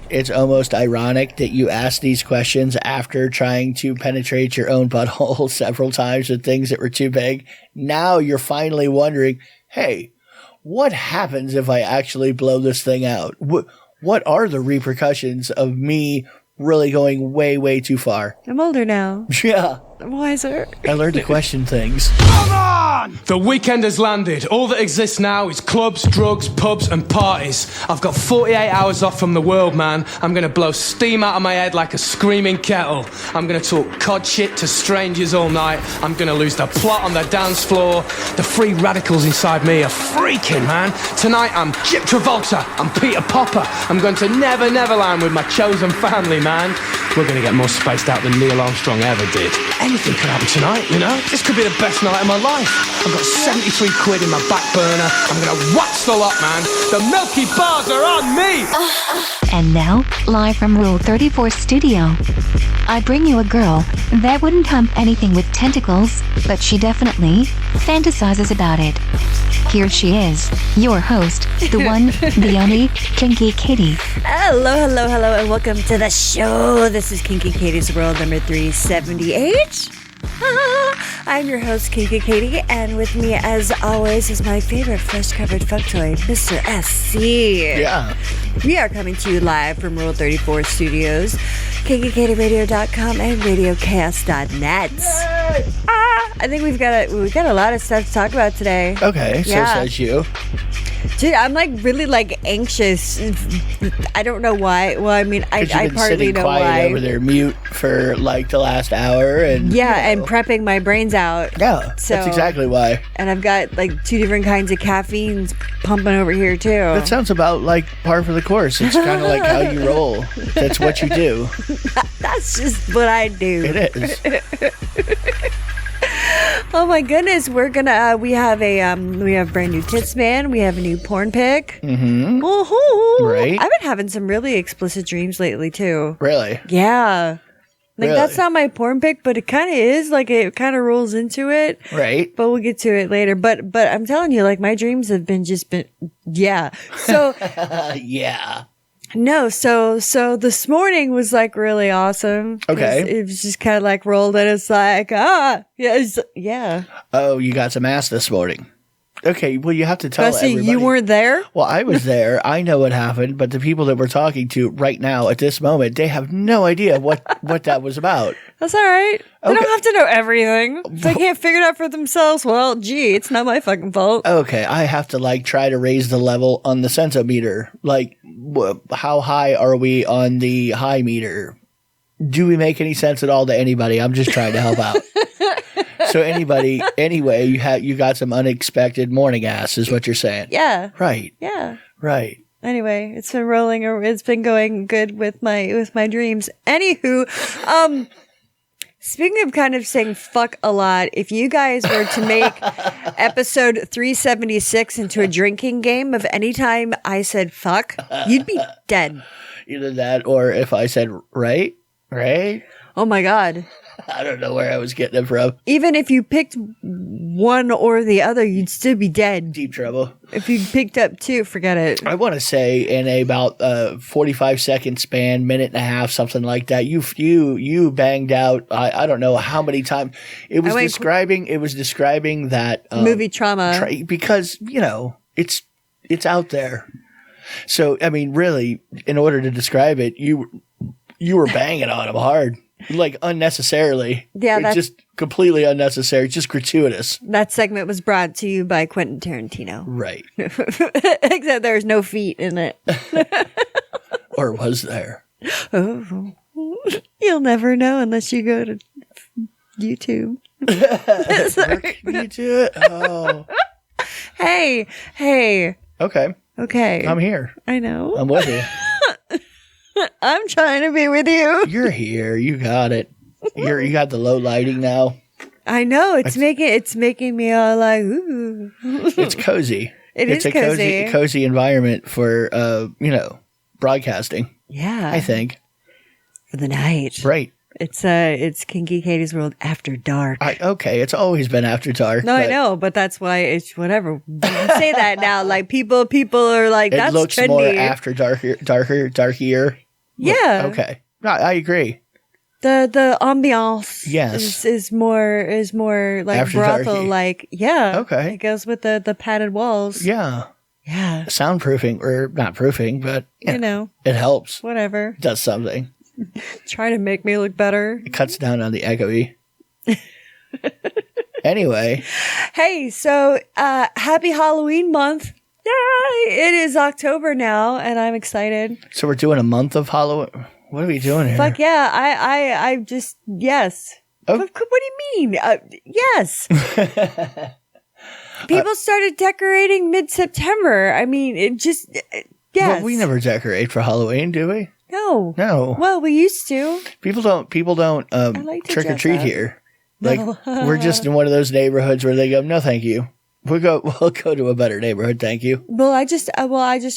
it's almost ironic that you ask these questions after trying to penetrate your own butthole several times with things that were too big. Now you're finally wondering, hey, what happens if I actually blow this thing out? What are the repercussions of me really going way, way too far? I'm older now. Yeah. I'm wiser. I learned to question things. Come on! The weekend has landed. All that exists now is clubs, drugs, pubs, and parties. I've got 48 hours off from the world, man. I'm gonna blow steam out of my head like a screaming kettle. I'm gonna talk cod shit to strangers all night. I'm gonna lose the plot on the dance floor. The free radicals inside me are freaking, man. Tonight I'm 𝓚𝓸𝓷𝓴𝓂. I'm Peter Popper. I'm going to Never Neverland with my chosen family, man. We're gonna get more spaced out than Neil Armstrong ever did. Anything could happen tonight, you know? This could be the best night of my life. I've got 73 quid in my back burner. I'm gonna wax the lot, man. The Milky Bars are on me! And now, live from Rule 34 Studio, I bring you a girl that wouldn't hump anything with tentacles, but she definitely fantasizes about it. Here she is, your host, the one, the only, Kinky Katie. Hello, hello, hello, and welcome to the show. This is Kinky Katie's World number 378. I'm your host, Kinky Katie, and with me, as always, is my favorite fresh-covered fuck toy, Mr. SC. Yeah. We are coming to you live from Rule 34 Studios, KinkyKatieRadio.com, and RadioCast.net. I think we've got a lot of stuff to talk about today. Okay, so says you. Dude, I'm really anxious. I don't know why. Well, I mean, I partly know why. Over there, mute for the last hour, and and prepping my brains out. Yeah, so, that's exactly why. And I've got 2 different kinds of caffeines pumping over here too. That sounds about like par for the course. It's kind of like how you roll. That's what you do. That's just what I do. It is. Oh my goodness, we're gonna we have brand new tits man, we have a new porn pic. Mm-hmm. Woohoo! Right. I've been having some really explicit dreams lately too. Really? Yeah. Really? That's not my porn pic, but it kind of is. It kind of rolls into it. Right. But we'll get to it later. But I'm telling you, my dreams have been yeah. So yeah. No, so this morning was really awesome. Okay. It was just kind of rolled and it's yeah. Oh, you got some ass this morning. Okay, well, you have to tell everybody. You weren't there? Well, I was there. I know what happened, but the people that we're talking to right now at this moment, they have no idea what that was about. That's all right. They don't have to know everything. If they can't figure it out for themselves, well, gee, it's not my fucking fault. Okay, I have to try to raise the level on the sensometer. How high are we on the high meter? Do we make any sense at all to anybody? I'm just trying to help out. So anyway, you got some unexpected morning ass is what you're saying. Yeah. Right. Yeah. Right. Anyway, it's been rolling, or it's been going good with my dreams. Anywho, speaking of kind of saying fuck a lot, if you guys were to make episode 376 into a drinking game of any time I said fuck, you'd be dead. Either that or if I said right. Oh my God. I don't know where I was getting it from. Even if you picked one or the other, you'd still be dead. Deep trouble. If you picked up two, forget it. I want to say in about 45-second span, minute and a half, something like that. You banged out. I don't know how many times. It was describing that movie trauma because it's out there. So I mean, really, in order to describe it, you were banging on him hard. Unnecessarily. Yeah, it's just completely unnecessary. Just gratuitous. That segment was brought to you by Quentin Tarantino. Right. Except there's no feet in it. Or was there? Oh, you'll never know unless you go to YouTube. Can you do it? Oh. Hey. Okay. I'm here. I know. I'm with you. I'm trying to be with you. You're here. You got it. You got the low lighting now. I know. It's making me all ooh. It's cozy. It's a cozy environment for broadcasting. Yeah. I think. For the night. Right. It's Kinky Katie's World after dark. Okay, it's always been after dark. No, I know, but that's why it's whatever. You say that now, people are like, that's trendy. It looks more after darkier. Yeah. Okay. I agree. The ambiance Yes. is more like After brothel darky. like. Yeah. Okay. It goes with the padded walls. Yeah. Yeah. Soundproofing, or not proofing, but You know, it helps. whatever. It does something. Try to make me look better. It cuts down on the echoey. Anyway. Hey, so happy Halloween month. Yay! It is October now, and I'm excited. So we're doing a month of Halloween. What are we doing here? Fuck yeah. I just, yes. Oh. What do you mean? Yes. People started decorating mid-September. I mean, it just, yes. Well, we never decorate for Halloween, do we? No. No. Well, we used to. People don't like to trick or dress treat up. here. Like No. we're just in one of those neighborhoods where they go, no, thank you. We'll go to a better neighborhood, thank you. Well, I just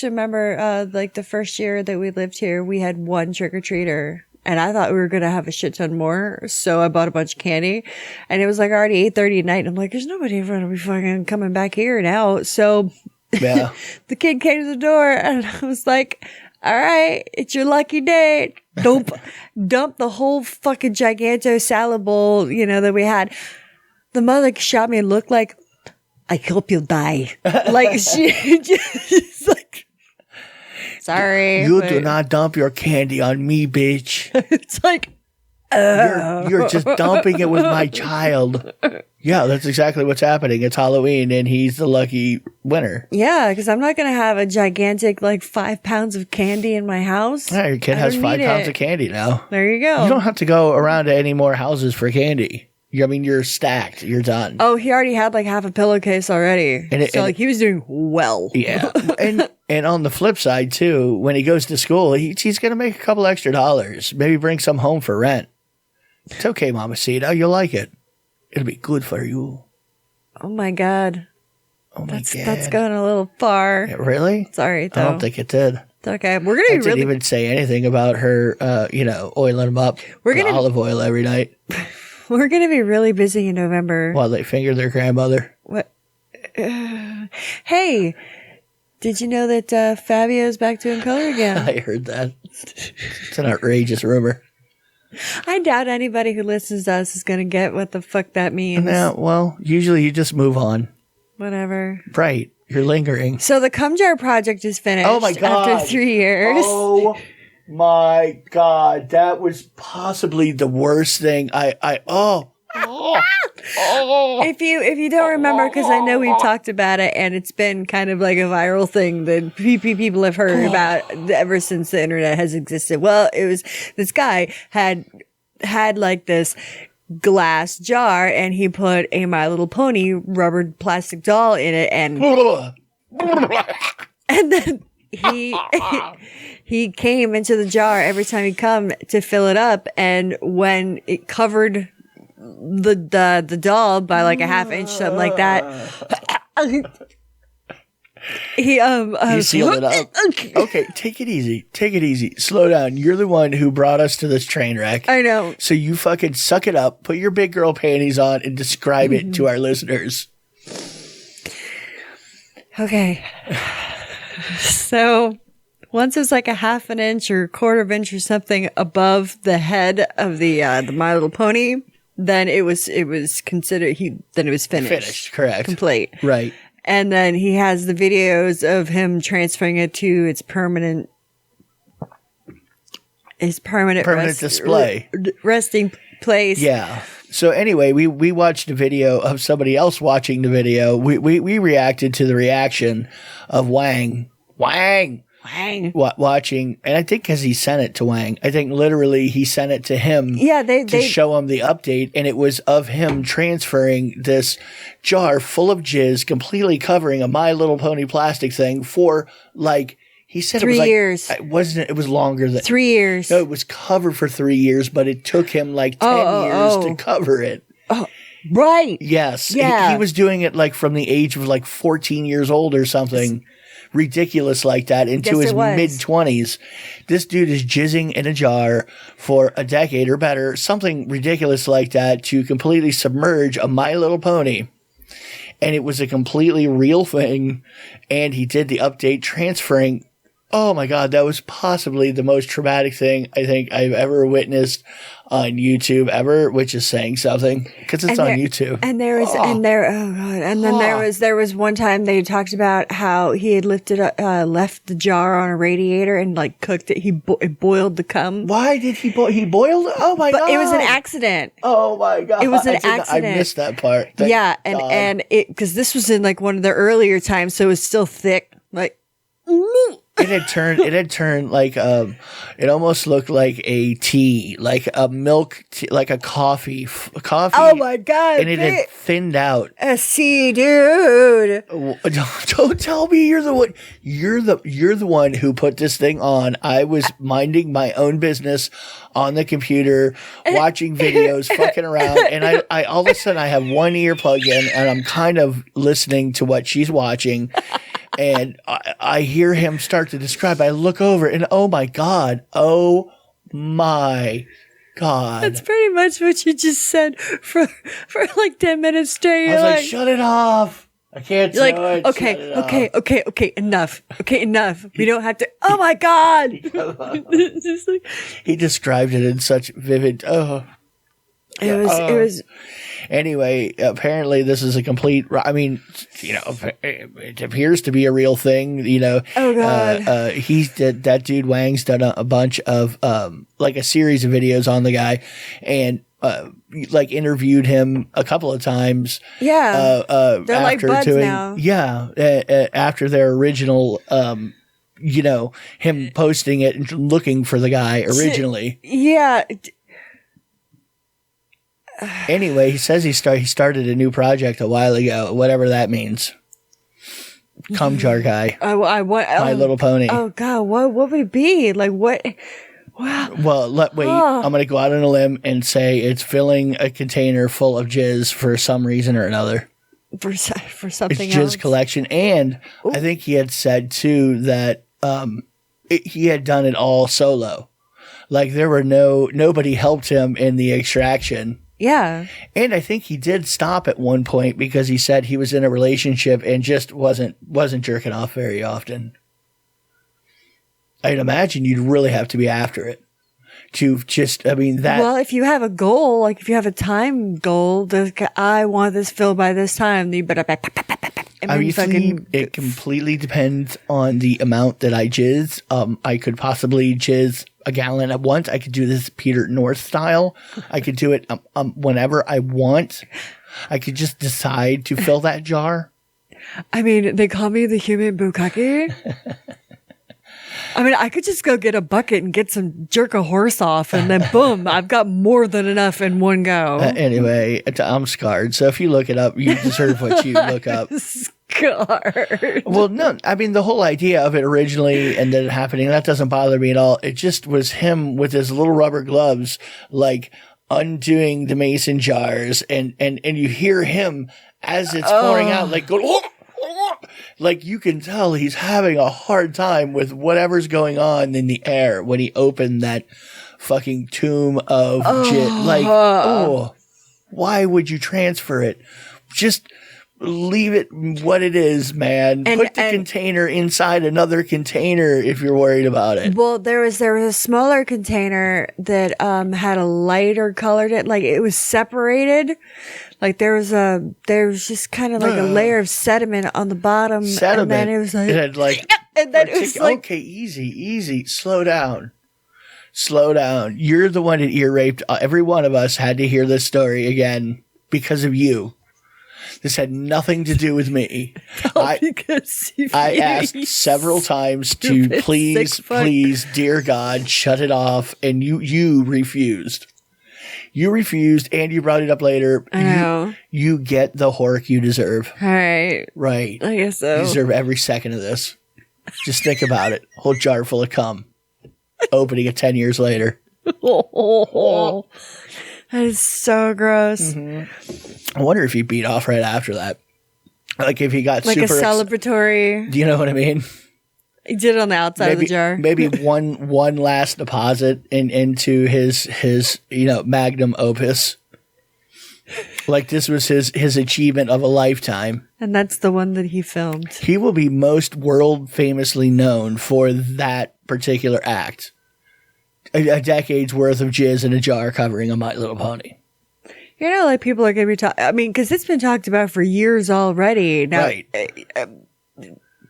remember, like the first year that we lived here, we had one trick-or-treater. And I thought we were going to have a shit ton more. So I bought a bunch of candy. And it was like already 8:30 at night. And I'm like, there's nobody going to be fucking coming back here now. So Yeah. the kid came to the door and I was like, all right, it's your lucky day. Dump the whole fucking giganto salad bowl, that we had. The mother shot me and looked like, I hope you'll die. Like she just like, sorry. You but do not dump your candy on me, bitch. It's like, You're just dumping it with my child. Yeah, that's exactly what's happening. It's Halloween and he's the lucky winner. yeah, because I'm not going to have a gigantic, like 5 pounds of candy in my house. Yeah, your kid I has don't 5 need pounds it. of candy now. There you go. You don't have to go around to any more houses for candy. You're stacked. You're done. Oh, he already had like half a pillowcase already. So like he was doing well. Yeah. and on the flip side too, when he goes to school, he's going to make a couple extra dollars. Maybe bring some home for rent. It's okay, Mamacita. You'll like it. It'll be good for you. Oh my God. Oh my God. That's going a little far. Yeah, really? Sorry, though. I don't think it did. It's okay. We're going I to be didn't really even say anything about her, oiling them up We're with gonna- olive oil every night we're going to be really busy in November. while they finger their grandmother. What? Hey, did you know that Fabio's back doing color again? I heard that. It's an outrageous rumor. I doubt anybody who listens to us is going to get what the fuck that means. Now, well, usually you just move on. Whatever. Right. You're lingering. So the cum jar project is finished. Oh my God. After 3 years. Oh my God. That was possibly the worst thing. If you don't remember, because I know we've talked about it, and it's been kind of like a viral thing that people have heard about ever since the internet has existed. Well, it was this guy had like this glass jar, and he put a My Little Pony rubber plastic doll in it, and then he came into the jar every time he'd come to fill it up, and when it covered the doll by like a half inch, something like that, he sealed it up. Okay, take it easy. Slow down. You're the one who brought us to this train wreck. I know. So you fucking suck it up, put your big girl panties on, and describe it to our listeners. Okay. So once it was like a half an inch or a quarter of inch or something above the head of the My Little Pony, then it was considered then it was finished. Finished, correct. Complete. Right. And then he has the videos of him transferring it to its permanent display. Resting place. Yeah. So anyway, we watched a video of somebody else watching the video. We reacted to the reaction of Wang watching, and I think because he sent it to Wang, I think literally he sent it to him. Yeah, to show him the update, and it was of him transferring this jar full of jizz, completely covering a My Little Pony plastic thing for like. He said 3 it was years. It wasn't. It was longer than 3 years. No, it was covered for 3 years, but it took him like 10 years to cover it. Oh, right. Yes. Yeah. He was doing it like from the age of like 14 years old or something ridiculous like that into his mid-20s. This dude is jizzing in a jar for a decade or better, something ridiculous like that, to completely submerge a My Little Pony. And it was a completely real thing. And he did the update transferring Oh my God, that was possibly the most traumatic thing I think I've ever witnessed on YouTube ever, which is saying something because it's on YouTube. And there was, oh God, and then there was one time they talked about how he had left the jar on a radiator and like cooked it. He boiled the cum. Why did he boil? He boiled? Oh my God! It was an accident. Oh my God! It was an accident. I missed that part. Yeah, and it because this was in like one of the earlier times, so it was still thick, like. It had turned like it almost looked like a tea, like a milk tea, like a coffee. Oh my God! And it had thinned out. See, dude. Don't tell me you're the one. You're the one who put this thing on. I was minding my own business on the computer, watching videos, fucking around, and I all of a sudden I have one ear plugged in, and I'm kind of listening to what she's watching. And I hear him start to describe. I look over and oh my God. That's pretty much what you just said for like 10 minutes straight. I was like, shut it off. I can't do it. Okay, enough. Okay, enough. We don't have to. Oh my God. He described it in such vivid. It was. Anyway, apparently this is a complete. I mean, it appears to be a real thing. Oh God. That dude Wang's done a bunch of like a series of videos on the guy, and like interviewed him a couple of times. Yeah. They're like buds now. Yeah. After their original. Him posting it and looking for the guy originally. Yeah. Anyway, he says he started a new project a while ago, whatever that means. Cum jar guy. My Little Pony. Oh God, what would it be? Like what? Wow. Well, wait. I'm going to go out on a limb and say it's filling a container full of jizz for some reason or another. For something it's else. Jizz collection, and I think he had said too that he had done it all solo. Like there were nobody helped him in the extraction. Yeah. And I think he did stop at one point because he said he was in a relationship and just wasn't jerking off very often. I'd imagine you'd really have to be after it to just, Well, if you have a goal, like if you have a time goal, I want this filled by this time, you better. It completely depends on the amount that I jizz. I could possibly jizz a gallon at once. I could do this Peter North style. I could do it whenever I want. I could just decide to fill that jar. They call me the human bukkake. I could just go get a bucket and get jerk a horse off, and then boom, I've got more than enough in one go. Anyway, I'm scarred. So if you look it up, you deserve what you look up. Scarred. Well, no, the whole idea of it originally and then it happening, that doesn't bother me at all. It just was him with his little rubber gloves, like undoing the mason jars, and you hear him as it's pouring out, like going, oh! Like you can tell he's having a hard time with whatever's going on in the air when he opened that fucking tomb of jizz. Like, why would you transfer it? Just leave it what it is, man. Put the container inside another container if you're worried about it. Well, there was a smaller container that had a lighter colored it, like it was separated. Like there was just kind of like a layer of sediment on the bottom. Sediment. And then it was like, it had like, and then it was like, okay, easy, slow down. You're the one that ear raped. Every one of us had to hear this story again because of you. This had nothing to do with me. I asked several times to please, dear God, shut it off, and you refused. You refused, and you brought it up later. I know. You get the hork you deserve. All right. Right. I guess so. You deserve every second of this. Just think about it. Whole jar full of cum. Opening it 10 years later. That is so gross. Mm-hmm. I wonder if he beat off right after that. Like if he got like super... a celebratory... Do you know what I mean? He did it on the outside of the jar. Maybe one last deposit into his magnum opus. Like this was his achievement of a lifetime. And that's the one that he filmed. He will be most world famously known for that particular act. A decade's worth of jizz in a jar covering a My Little Pony. You know, like people are going to be talking, I mean, because it's been talked about for years already. Now, Right.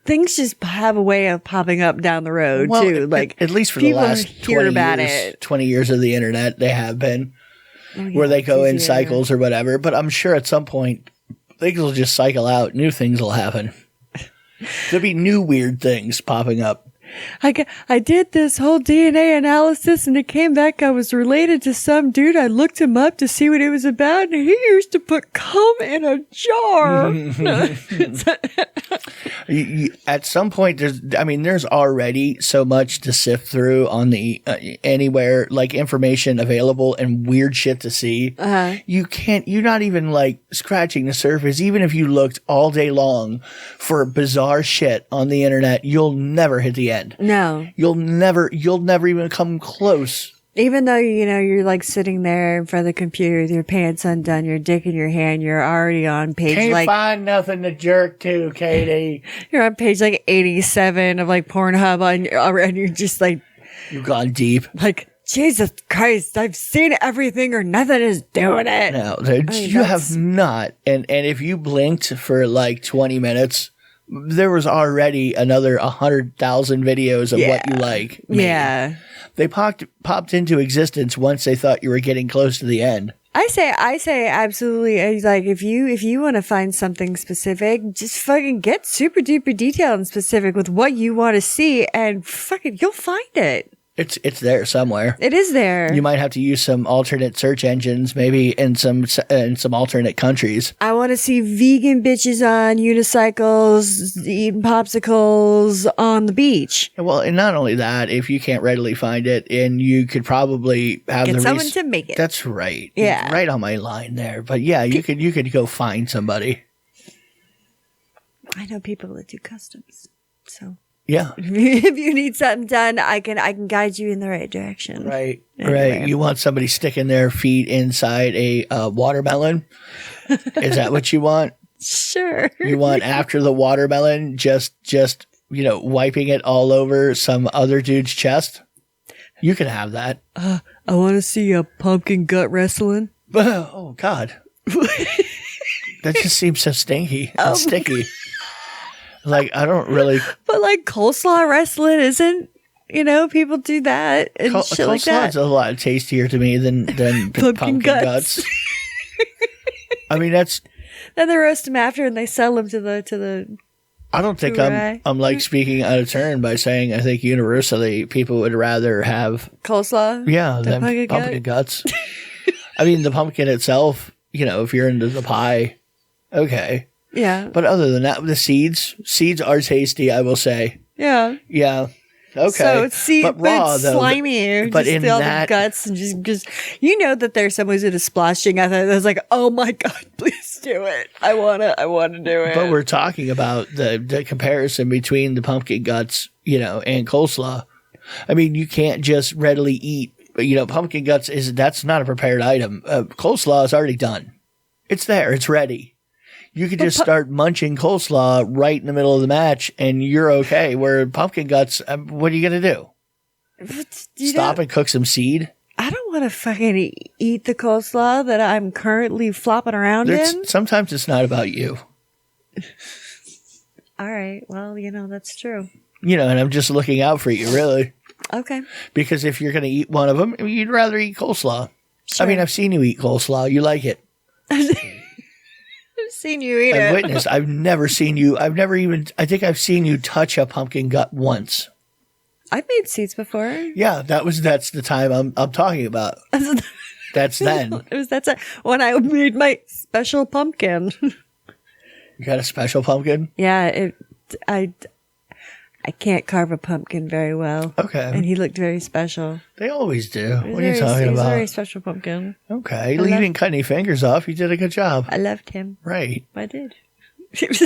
Things just have a way of popping up down the road, too. Like, at least for the people last hear 20 about years, it. 20 years of the internet, they have been. Oh, yeah, where they go in easier. cycles or whatever. But I'm sure at some point, things will just cycle out. New things will happen. There'll be new weird things popping up. I did this whole DNA analysis and it came back I was related to some dude. I looked him up to see what it was about and he used to put cum in a jar. At some point, there's already so much to sift through on the anywhere, like information available and weird shit to see. You're not even like scratching the surface. Even if you looked all day long for bizarre shit on the internet, you'll never hit the end. No. You'll never even come close. Even though, you know, you're like sitting there in front of the computer with your pants undone, your dick in your hand, you're already on page Can't find nothing to jerk to, Katie. You're on page like 87 of like Pornhub and you're just like, You've gone deep. like, Jesus Christ, I've seen everything or nothing is doing it. No, you have not. And if you blinked for like 20 minutes, there was already another 100,000 videos of what you like. Yeah. They popped into existence once they thought you were getting close to the end. I say absolutely. Like, if you want to find something specific, just fucking get super duper detailed and specific with what you want to see and fucking, you'll find it. It's there somewhere. It is there. You might have to use some alternate search engines, maybe in some alternate countries. I want to see vegan bitches on unicycles eating popsicles on the beach. Well, and not only that, if you can't readily find it, and you could probably have Get someone to make it. That's right. Yeah. Right on my line there. But yeah, you could go find somebody. I know people that do customs, so. Yeah. If you need something done, I can guide you in the right direction. Right. Anyway. Right. You want somebody sticking their feet inside a watermelon? Is that what you want? Sure. You want after the watermelon, just wiping it all over some other dude's chest? You can have that. I want to see a pumpkin gut wrestling. Oh God. That just seems so stinky and sticky. Like, I don't really. But like coleslaw wrestling isn't, people do that and shit like that. Coleslaw's a lot tastier to me than pumpkin guts. I mean, that's. Then they roast them after and they sell them to the. I don't think I'm like speaking out of turn by saying I think universally people would rather have coleslaw. Yeah, than pumpkin guts. I mean, the pumpkin itself, if you're into the pie, okay. Yeah. But other than that, the seeds are tasty, I will say. Yeah. Yeah. Okay. So but raw, it's though. slimy. But just in all that, the guts and just that there's someone who's into splashing. I thought that's like, oh my God, please do it. I wanna do it. But we're talking about the comparison between the pumpkin guts, and coleslaw. I mean, you can't just readily eat. Pumpkin guts that's not a prepared item. Coleslaw is already done. It's there. It's ready. You could just start munching coleslaw right in the middle of the match and you're okay. Where pumpkin guts, what are you going to do? Stop and cook some seed? I don't want to fucking eat the coleslaw that I'm currently flopping around in. Sometimes it's not about you. All right. Well, that's true. And I'm just looking out for you, really. Okay. Because if you're going to eat one of them, you'd rather eat coleslaw. Sure. I mean, I've seen you eat coleslaw. You like it. I've seen you eat it. I've witnessed. I've never seen you. I think I've seen you touch a pumpkin gut once. I've made seeds before. Yeah, that's the time I'm talking about. That's then. That's when I made my special pumpkin. You got a special pumpkin? Yeah, I can't carve a pumpkin very well. Okay. And he looked very special. They always do. What are you talking about? He's a very special pumpkin. Okay. You didn't cut any fingers off. You did a good job. I loved him. Right. I did. Let's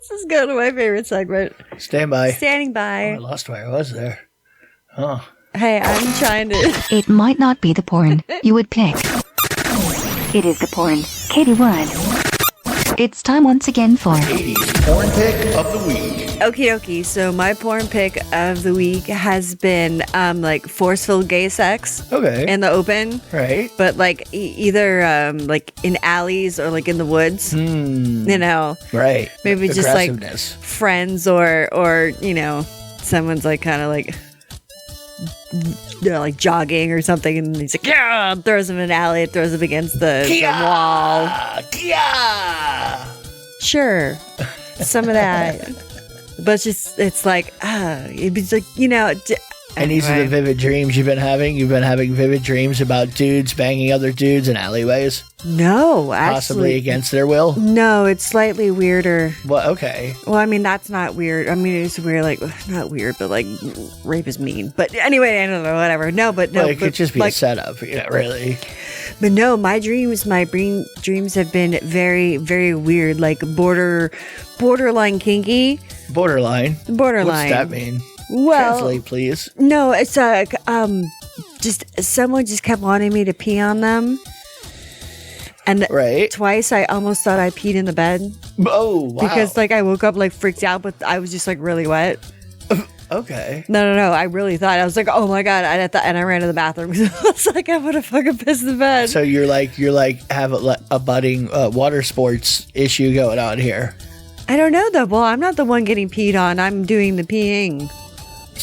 just go to my favorite segment. Stand by. Standing by. Oh, I lost where I was there. Oh. Hey, I'm trying to... It might not be the porn you would pick. It is the porn. Katie Wood. It's time once again for Katie's porn pick of the week. Okie dokie. So my porn pick of the week has been like forceful gay sex. Okay. In the open. Right. But like either like in alleys or like in the woods. You know. Right. Maybe just like friends or you know, someone's like kind of like they're like jogging or something, and he's like, yeah, throws him in an alley, throws him against the wall. Sure, some of that, but it's like, it's like, you know. And these are the vivid dreams you've been having. You've been having vivid dreams about dudes banging other dudes in alleyways. No, actually, possibly against their will. No, it's slightly weirder. Well, okay. Well, I mean, that's not weird. I mean, it's weird, like not weird, but like rape is mean. But anyway, I don't know, whatever. No, but no, well, it could just be like, a setup, you know, really. But no, my dreams have been very, very weird, like borderline kinky. Borderline. What's that mean? Well, translate, please. No, it's just someone just kept wanting me to pee on them, and twice I almost thought I peed in the bed. Oh, wow! Because like I woke up like freaked out, but I was just like really wet. Okay. No. I really thought I was like, oh my god! And I ran to the bathroom because I was like, I'm gonna fucking piss the bed. So you're like have a budding water sports issue going on here. I don't know though. Well, I'm not the one getting peed on. I'm doing the peeing.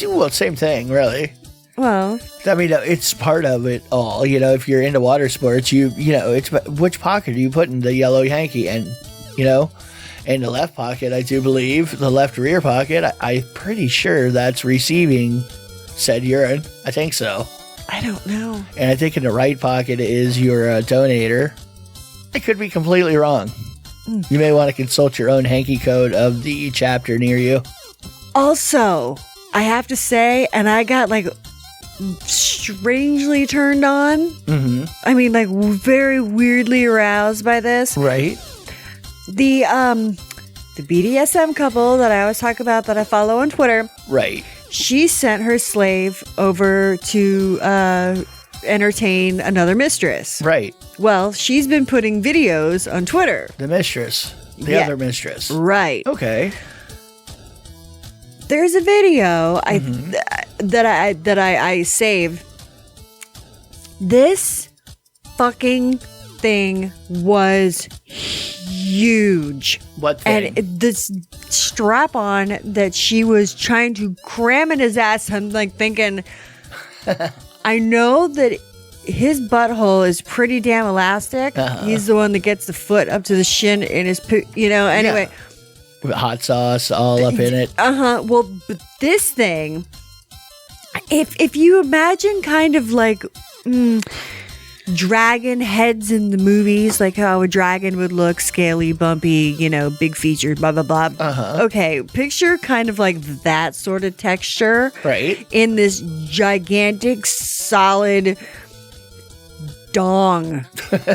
Well, same thing, really. Well, I mean, it's part of it all. You know, if you're into water sports, you know, it's which pocket do you put in the yellow hanky? And, you know, in the left pocket, I do believe, the left rear pocket, I'm pretty sure that's receiving said urine. I think so. I don't know. And I think in the right pocket is your donator. I could be completely wrong. You may want to consult your own hanky code of the chapter near you. Also, I have to say, and I got like strangely turned on. Mm-hmm. I mean, like very weirdly aroused by this. Right. The BDSM couple that I always talk about that I follow on Twitter. Right. She sent her slave over to entertain another mistress. Right. Well, she's been putting videos on Twitter. The mistress. The other mistress. Right. Okay. There's a video that I saved. This fucking thing was huge. What thing? And this strap on that she was trying to cram in his ass, I'm like thinking, I know that his butthole is pretty damn elastic. He's the one that gets the foot up to the shin in his you know, anyway. Yeah. With hot sauce all up in it. Well, but this thing, if you imagine kind of like dragon heads in the movies, like how a dragon would look, scaly, bumpy, you know, big featured, blah, blah, blah. Okay, picture kind of like that sort of texture. Right. In this gigantic, solid dong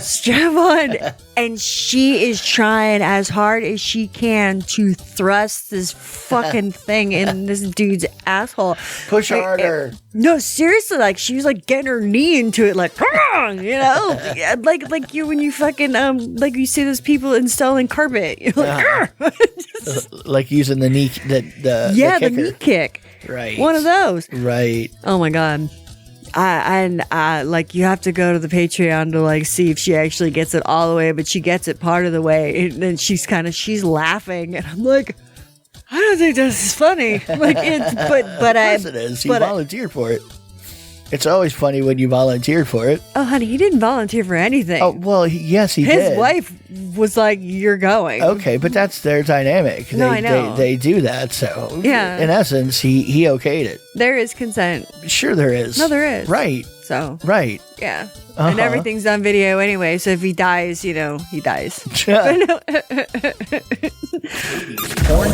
strap on, and she is trying as hard as she can to thrust this fucking thing in this dude's asshole. Push harder. No, seriously, like she was like getting her knee into it, like you know, like you when you fucking like you see those people installing carpet, you're like like using the knee, the knee kick, right? One of those, right? Oh my god. I like you have to go to the Patreon to like see if she actually gets it all the way, but she gets it part of the way, and then she's laughing, and I'm like, I don't think this is funny. Like it's but of course it is. You volunteered for it. It's always funny when you volunteered for it. Oh, honey, he didn't volunteer for anything. Oh, well, yes, he did. His wife was like, "You're going." Okay, but that's their dynamic. No, I know. They do that, so yeah. In essence, he okayed it. There is consent. Sure, there is. No, there is. Right. So. Right. Yeah. And everything's on video anyway, so if he dies, you know, he dies. Porn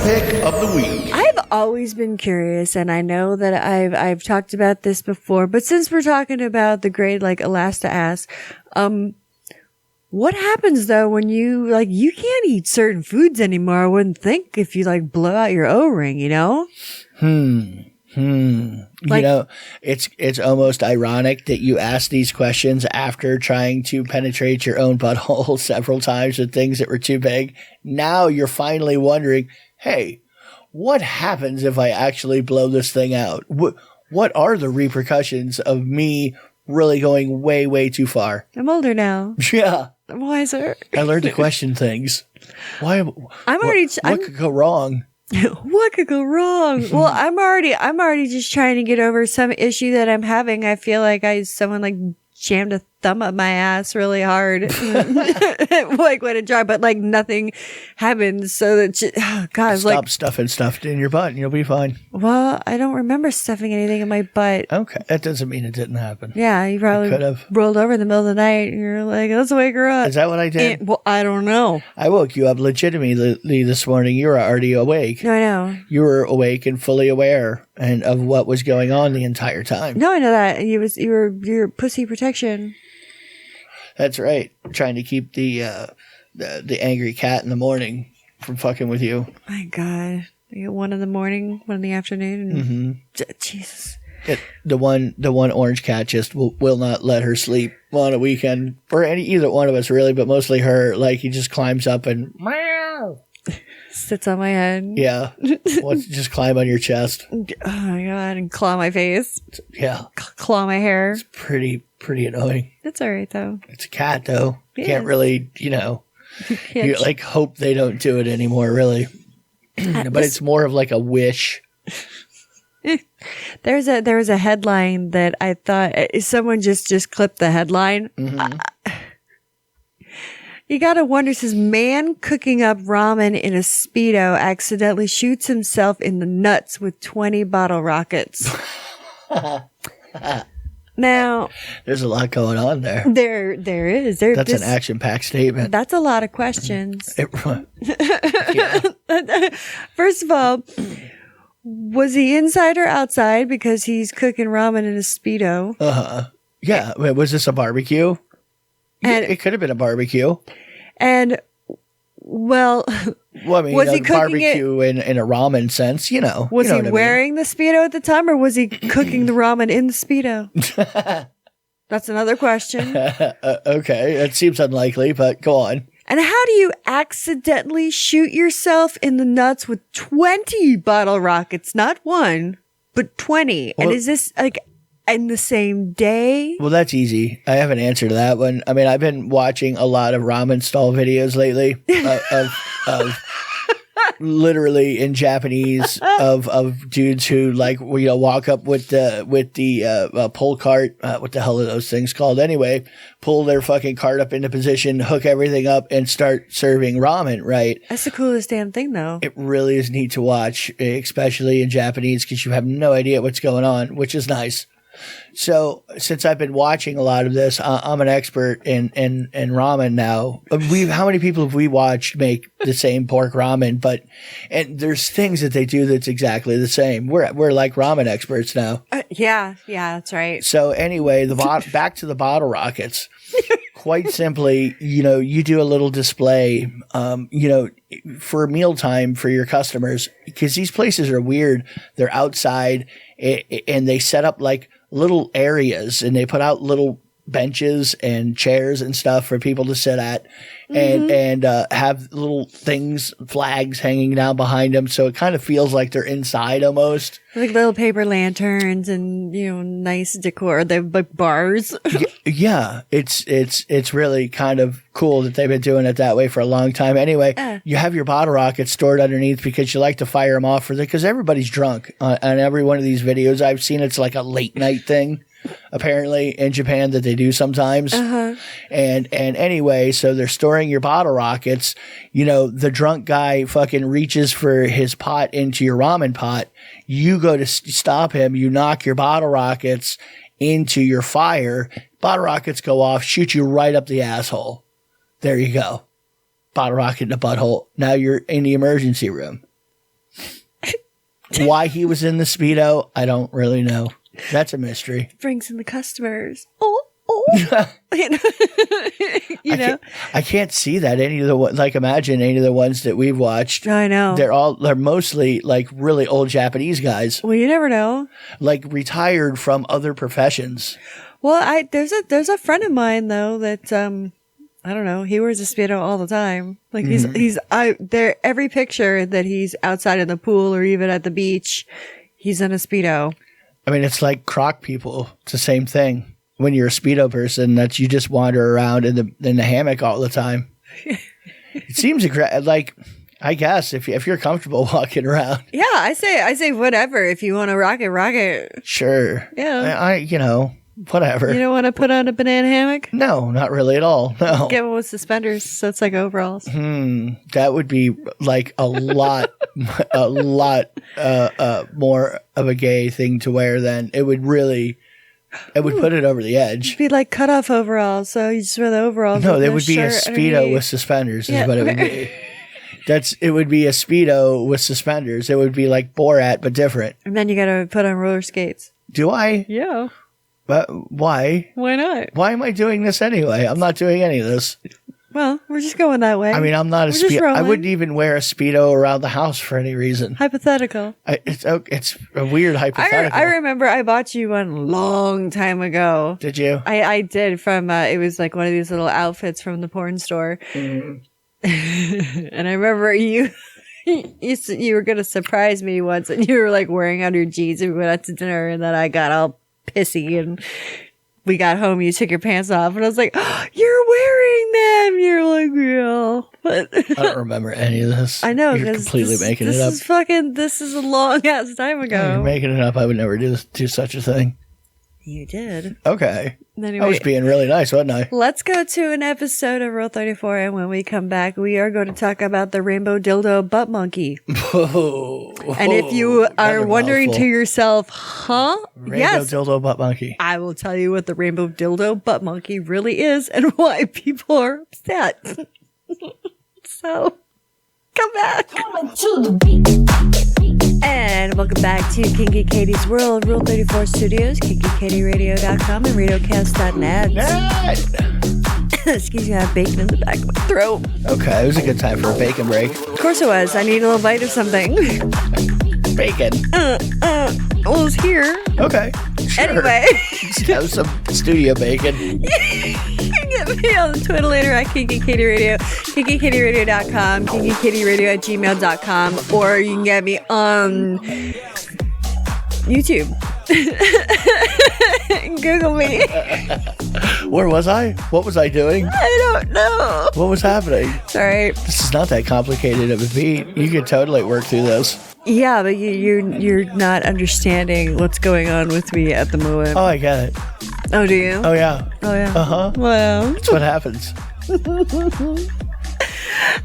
pick of the week. I've always been curious, and I know that I've talked about this before, but since we're talking about the grade like Elasta ass, what happens though when you can't eat certain foods anymore? I wouldn't think if you like blow out your O-ring, you know? Like- you know, it's almost ironic that you ask these questions after trying to penetrate your own butthole several times with things that were too big. Now you're finally wondering, hey, what happens if I actually blow this thing out? What are the repercussions of me really going way, way too far? I'm older now. Yeah. I'm wiser. I learned to question things. What could go wrong? What could go wrong? Well, I'm already just trying to get over some issue that I'm having. I feel like someone like jammed a thumb up my ass really hard, like when it dry, but like nothing happened. So that God, Stop like stuffing stuff in your butt and you'll be fine. well, I don't remember stuffing anything in my butt. Okay, that doesn't mean it didn't happen. Yeah, you probably could have rolled over in the middle of the night and you're like, let's wake her up. Is that what I did? Well, I don't know. I woke you up legitimately this morning. You were already awake. No, I know. You were awake and fully aware and of what was going on the entire time. No, I know that. You were your pussy protection. That's right. Trying to keep the angry cat in the morning from fucking with you. My God. I get 1 in the morning, 1 in the afternoon. And Jesus. The one orange cat just will not let her sleep on a weekend, or either one of us really, but mostly her. Like he just climbs up and meow. Sits on my head. Yeah, wants to just climb on your chest. Oh my God. And claw my face. Yeah, Claw my hair. pretty annoying. It's all right though. It's a cat though. You It can't is. really, you like hope they don't do it anymore, really. But it's more of like a wish. There was a headline that I thought someone just clipped the headline. You gotta wonder, says man cooking up ramen in a Speedo accidentally shoots himself in the nuts with 20 bottle rockets. Now, There's a lot going on there. there is. That's an action-packed statement. That's a lot of questions. Yeah. First of all, was he inside or outside? Because he's cooking ramen in a Speedo. Yeah. Wait, was this a barbecue? And- It could have been a barbecue. And, well, Well, I mean, Was he cooking barbecue in a ramen sense, was you know he what I mean. wearing the Speedo at the time, or was he cooking the ramen in the Speedo? That's another question. Okay, it seems unlikely, but go on. And how do you accidentally shoot yourself in the nuts with 20 bottle rockets? Not 1, but 20. Well- and is this like in the same day? Well, that's easy. I have an answer to that one. I mean, I've been watching a lot of ramen stall videos lately of literally in Japanese of dudes who like walk up with the pull cart. What the hell are those things called? Anyway, pull their fucking cart up into position, hook everything up, and start serving ramen. Right. That's the coolest damn thing, though. It really is neat to watch, especially in Japanese, because you have no idea what's going on, which is nice. So since I've been watching a lot of this, I'm an expert in ramen now. How many people have we watched make the same pork ramen? And there's things that they do that's exactly the same. We're like ramen experts now. Yeah, that's right. So anyway, back to the bottle rockets. Quite simply, you do a little display, for mealtime for your customers, because these places are weird. They're outside and they set up like little areas and they put out little benches and chairs and stuff for people to sit at and have little flags hanging down behind them. So it kind of feels like they're inside almost. Like little paper lanterns and, nice decor. They have like bars. Yeah. It's really kind of cool that they've been doing it that way for a long time. Anyway, you have your bottle rockets stored underneath because you like to fire them off because everybody's drunk on every one of these videos I've seen. It's like a late night thing. Apparently in Japan that they do sometimes. And anyway, so they're storing your bottle rockets. The drunk guy fucking reaches for his pot into your ramen pot. You go to stop him. You knock your bottle rockets into your fire. Bottle rockets go off, shoot you right up the asshole. There you go. Bottle rocket in the butthole. Now you're in the emergency room. Why he was in the Speedo, I don't really know. That's a mystery. Brings in the customers. Oh. I can't see that any of the like. Imagine any of the ones that we've watched. I know they're mostly like really old Japanese guys. Well, you never know. Like retired from other professions. Well, there's a friend of mine though that I don't know. He wears a Speedo all the time. Like he's out there. Every picture that he's outside in the pool or even at the beach, he's in a Speedo. I mean, it's like croc people. It's the same thing. When you're a Speedo person, that you just wander around in the hammock all the time. It seems like, I guess if you're comfortable walking around. Yeah, I say whatever. If you want to rock it. Sure. Yeah. Whatever. You don't want to put on a banana hammock? No, not really at all. No. Get one with suspenders, so it's like overalls. That would be like a lot more of a gay thing to wear than it would really. It would put it over the edge. It'd be like cutoff overalls, so you just wear the overalls. No, there would be a Speedo with suspenders is what it would be. It would be a Speedo with suspenders. It would be like Borat, but different. And then you got to put on roller skates. Do I? Yeah. But why? Why not? Why am I doing this anyway? I'm not doing any of this. Well, we're just going that way. I mean, I'm not a Speedo. I wouldn't even wear a Speedo around the house for any reason. Hypothetical. It's a weird hypothetical. I remember I bought you one a long time ago. Did you? I did from, it was like one of these little outfits from the porn store. And I remember you were going to surprise me once and you were like wearing out your jeans and we went out to dinner and then I got all pissy and we got home, you took your pants off and I was like, oh, you're wearing them. You're like, yeah. But I don't remember any of this. I know. You're completely making it up. This is a long ass time ago. No, you're making it up. I would never do such a thing. You did. Okay. Anyway, I was being really nice, wasn't I? Let's go to an episode of Rule 34, and when we come back, we are going to talk about the Rainbow Dildo Butt Monkey. And if you are wondering to yourself, huh? Rainbow Dildo Butt Monkey. I will tell you what the Rainbow Dildo Butt Monkey really is and why people are upset. So, come back. Coming to the beat. And welcome back to Kinky Katie's World, Rule 34 Studios, KinkyKatieRadio.com, and RadioCast.net. Excuse me, I have bacon in the back of my throat. Okay, it was a good time for a bacon break. Of course it was. I need a little bite of something. Bacon. Well, it's here. Okay. Sure. Anyway. Just have some studio bacon. You can get me on the Twitter later at Kinky Katie Radio, KinkyKatieRadio.com, KinkyKatieRadio@gmail.com, or you can get me on YouTube. Google me. Where was I? What was I doing? I don't know. What was happening? Sorry. This is not that complicated of a beat. You could totally work through this. Yeah, but you're not understanding what's going on with me at the moment. Oh, I get it. Oh, do you? Oh, yeah. Oh, yeah. Uh-huh. Well, That's what happens.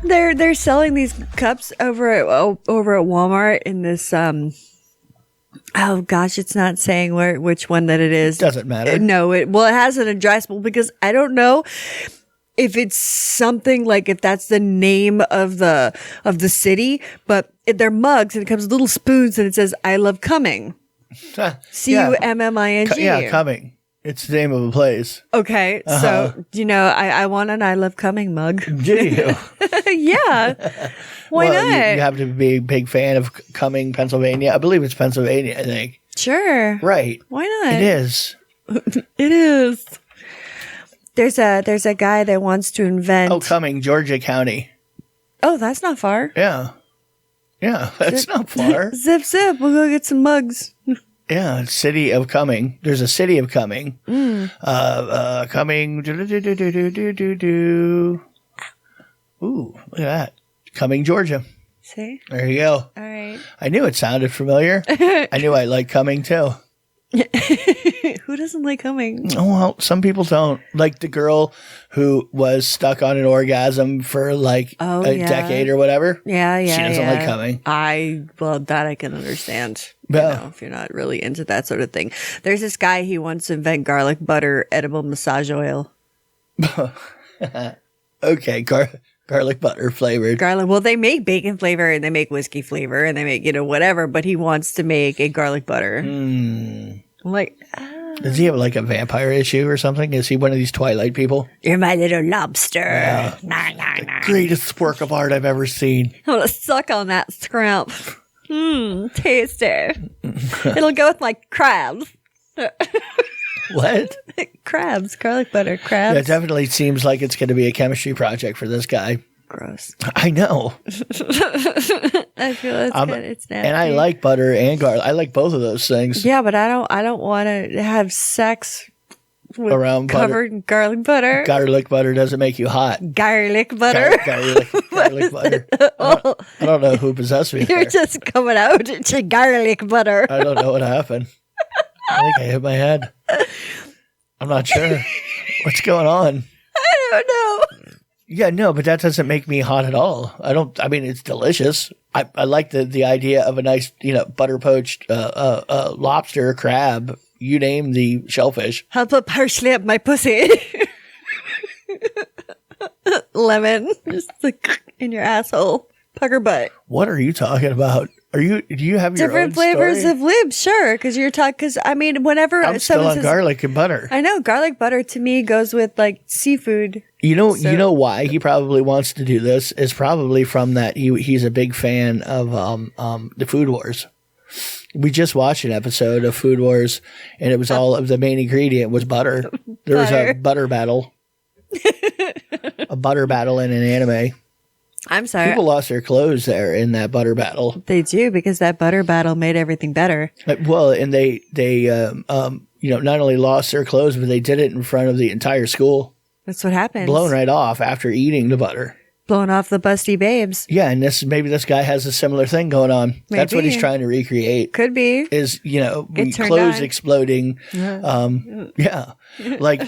they're selling these cups over at Walmart in this oh gosh, it's not saying which one that it is. Doesn't matter. No, it has an addressable because I don't know if it's something like if that's the name of the city, but they're mugs and it comes with little spoons and it says "I Love Cumming." Cumming. Yeah, Cumming. It's the name of a place. Okay, so I want an "I Love Cumming" mug. Do you? Yeah. Why not? You happen to be a big fan of Cumming, Pennsylvania. I believe it's Pennsylvania, I think. Sure. Right. Why not? It is. It is. There's a guy that wants to invent. Oh, Cumming, Georgia County. Oh, that's not far. Yeah. Yeah, that's not far. Zip, zip. We'll go get some mugs. Yeah, city of Cumming. There's a city of Cumming. Cumming. Ooh, look at that. Cumming, Georgia. See? There you go. All right. I knew it sounded familiar. I knew I liked Cumming too. Who doesn't like Cumming? Oh, well, some people don't. Like the girl who was stuck on an orgasm for like a decade or whatever. Yeah. She doesn't like Cumming. That I can understand. Yeah. If you're not really into that sort of thing. There's this guy, he wants to invent garlic butter, edible massage oil. Okay, garlic butter flavored. Garlic. Well, they make bacon flavor and they make whiskey flavor and they make, whatever, but he wants to make a garlic butter. I'm like, Does he have like a vampire issue or something? Is he one of these Twilight people? you're my little lobster. Nah, nah, nah. Greatest work of art I've ever seen. I'm going to suck on that scrimp. Tasty. It'll go with my crabs. What? Crabs, garlic butter, crabs. That definitely seems like it's going to be a chemistry project for this guy. Gross. I know. I feel it's good. It's nasty. And I like butter and garlic. I like both of those things. Yeah, but I don't want to have sex with Around butter. covered in garlic butter. Garlic butter doesn't make you hot. Garlic butter. Garlic butter. I don't know who possessed me You're there. just coming out to garlic butter. I don't know what happened. I think I hit my head. I'm not sure. What's going on? I don't know. Yeah, no, but that doesn't make me hot at all. I mean, it's delicious. I like the idea of a nice, butter poached lobster, crab, you name the shellfish. I'll put parsley up my pussy. Lemon. Just like in your asshole. Pucker butt. What are you talking about? Do you have your Different own flavors story? of lube, sure. Because whenever I'm still someone on says, garlic and butter. I know garlic butter to me goes with like seafood. You know why he probably wants to do this is probably from that he's a big fan of the Food Wars. We just watched an episode of Food Wars, and it was all of the main ingredient was butter. There was a butter battle, a butter battle in an anime. I'm sorry. People lost their clothes there in that butter battle. They do because that butter battle made everything better. Well, and they not only lost their clothes, but they did it in front of the entire school. That's what happens. Blown right off after eating the butter. Blown off the busty babes. Yeah, and maybe this guy has a similar thing going on. That's what he's trying to recreate. Could be. Is It turned clothes on. exploding. Yeah. Like,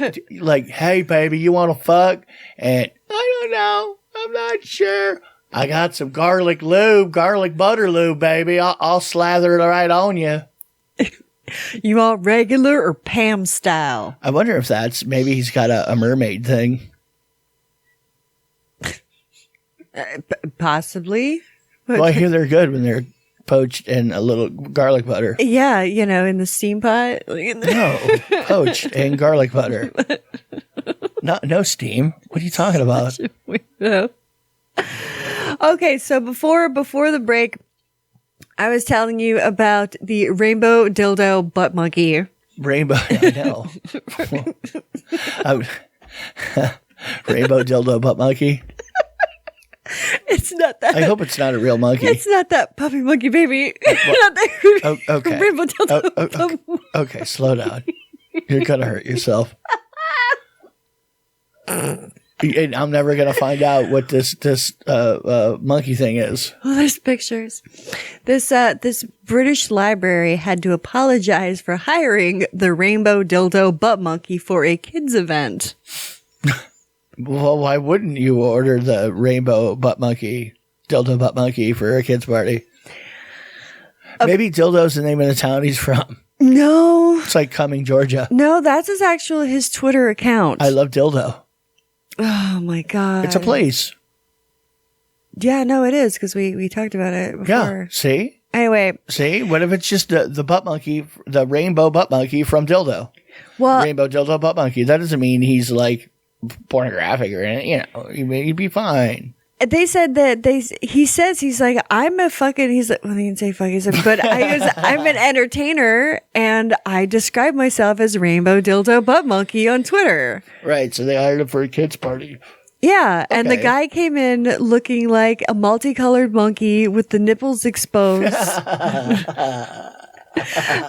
hey baby, you want to fuck? And I don't know. I'm not sure. I got some garlic butter lube, baby. I'll slather it right on you. You want regular or Pam style? I wonder if maybe he's got a mermaid thing. Possibly. Well, I hear they're good when they're poached in a little garlic butter. Yeah, in the steam pot. No, poached in garlic butter. No steam. What are you talking about? No. Okay, so before the break, I was telling you about the rainbow dildo butt monkey. Rainbow, I know. Rainbow dildo butt monkey. It's not that. I hope it's not a real monkey. It's not that puppy monkey baby. Okay. Rainbow dildo. Okay, slow down. You're gonna hurt yourself. And I'm never gonna find out what this monkey thing is. Well, there's pictures. This British library had to apologize for hiring the rainbow dildo butt monkey for a kids event. Well, why wouldn't you order the rainbow butt monkey, dildo butt monkey for a kid's party? Maybe Dildo's the name of the town he's from. No. It's like Cumming, Georgia. No, that's his Twitter account. I love Dildo. Oh my God. It's a place. Yeah, no, it is because we talked about it before. Yeah. See? Anyway. See? What if it's just the butt monkey, the rainbow butt monkey from Dildo? Well, Rainbow dildo butt monkey. That doesn't mean he's like pornographic or anything. He'd be fine. they said that he says he's like, I'm a fucking, he's like, well, he didn't say fucking, but I'm an entertainer and I describe myself as Rainbow Dildo Butt Monkey on Twitter. Right. So they hired him for a kid's party. Yeah. And the Okay. guy came in looking like a multicolored monkey with the nipples exposed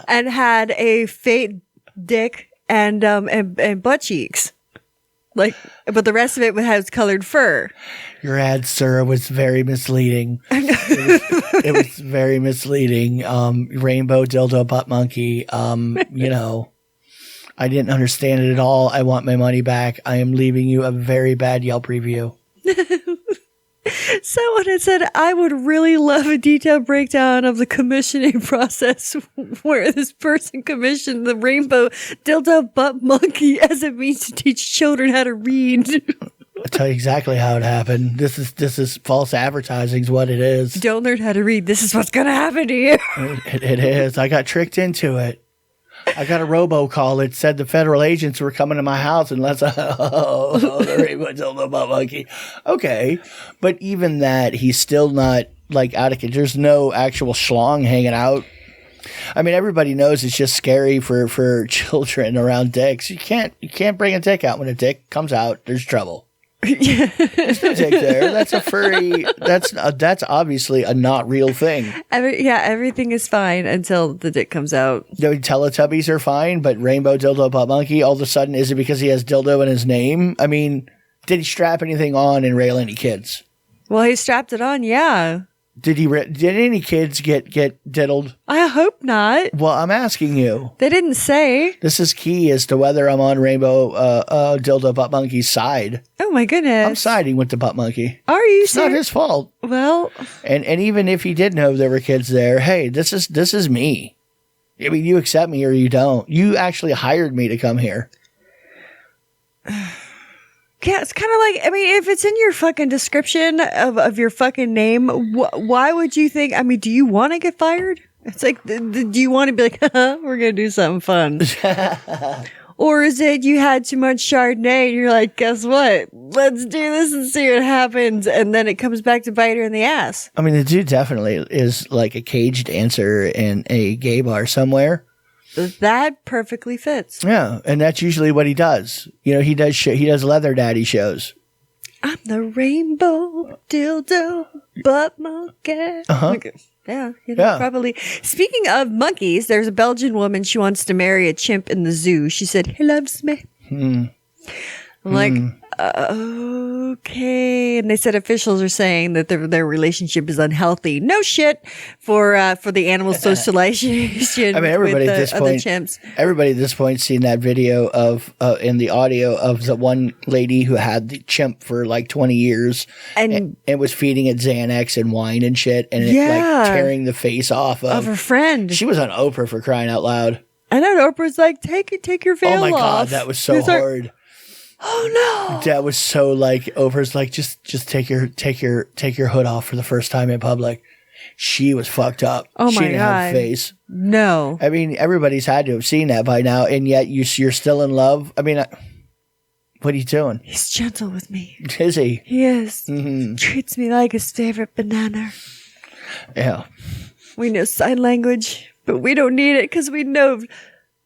and had a fake dick and butt cheeks. Like, but the rest of it has colored fur. Your ad, sir, was very misleading. It was very misleading. Rainbow dildo butt monkey. I didn't understand it at all. I want my money back. I am leaving you a very bad Yelp review. Someone had said, I would really love a detailed breakdown of the commissioning process where this person commissioned the Rainbow Dildo Butt Monkey as it means to teach children how to read. I'll tell you exactly how it happened. This is false advertising is what it is. Don't learn how to read. This is what's going to happen to you. It is. I got tricked into it. I got a robocall that said the federal agents were coming to my house unless the Rainbow Dildo Butt Monkey. Okay. But even that, he's still not like out of control. There's no actual schlong hanging out. I mean, everybody knows it's just scary for children around dicks. You can't bring a dick out. When a dick comes out, there's trouble. There's no dick there. That's a furry. That's obviously a not real thing. Everything is fine until the dick comes out. The Teletubbies are fine, but Rainbow Dildo Butt Monkey, all of a sudden, is it because he has dildo in his name? I mean, did he strap anything on and rail any kids? Well, he strapped it on, yeah. Did any kids get diddled? I hope not. Well, I'm asking you. They didn't say. This is key as to whether I'm on Rainbow Dildo Butt Monkey's side. Oh my goodness. I'm siding with the Butt Monkey. Are you It's not his fault. Well, and even if he did know there were kids there, hey, this is me. I mean, you accept me or you don't. You actually hired me to come here. Yeah, it's kind of like, I mean, if it's in your fucking description of your fucking name, why would you think, I mean, do you want to get fired? It's like, do you want to be like, we're going to do something fun? Or is it you had too much Chardonnay and you're like, guess what? Let's do this and see what happens. And then it comes back to bite her in the ass. I mean, the dude definitely is like a cage dancer in a gay bar somewhere. That perfectly fits. Yeah, and that's usually what he does. You know, he does leather daddy shows. I'm the Rainbow Dildo Butt Monkey. Okay. Yeah, probably. Speaking of monkeys, there's a Belgian woman. She wants to marry a chimp in the zoo. She said, he loves me. I'm like, okay. And they said officials are saying that their relationship is unhealthy. No shit for the animal socialization. I mean, everybody with at this other point, chimps. everybody at this point seen that video of in the audio of the one lady who had the chimp for like 20 years and was feeding it Xanax and wine and shit, and it like tearing the face off of her friend. She was on Oprah for crying out loud. I know Oprah's like, take your veil off. Oh my god, that was so hard. Oh no! That was so like Oprah's like just take your hood off for the first time in public. She was fucked up. Oh she my didn't god! Have a face. No. I mean, everybody's had to have seen that by now, and yet you're still in love. I mean, what are you doing? He's gentle with me. Is he? He is. Mm-hmm. Treats me like his favorite banana. Yeah. We know sign language, but we don't need it because we know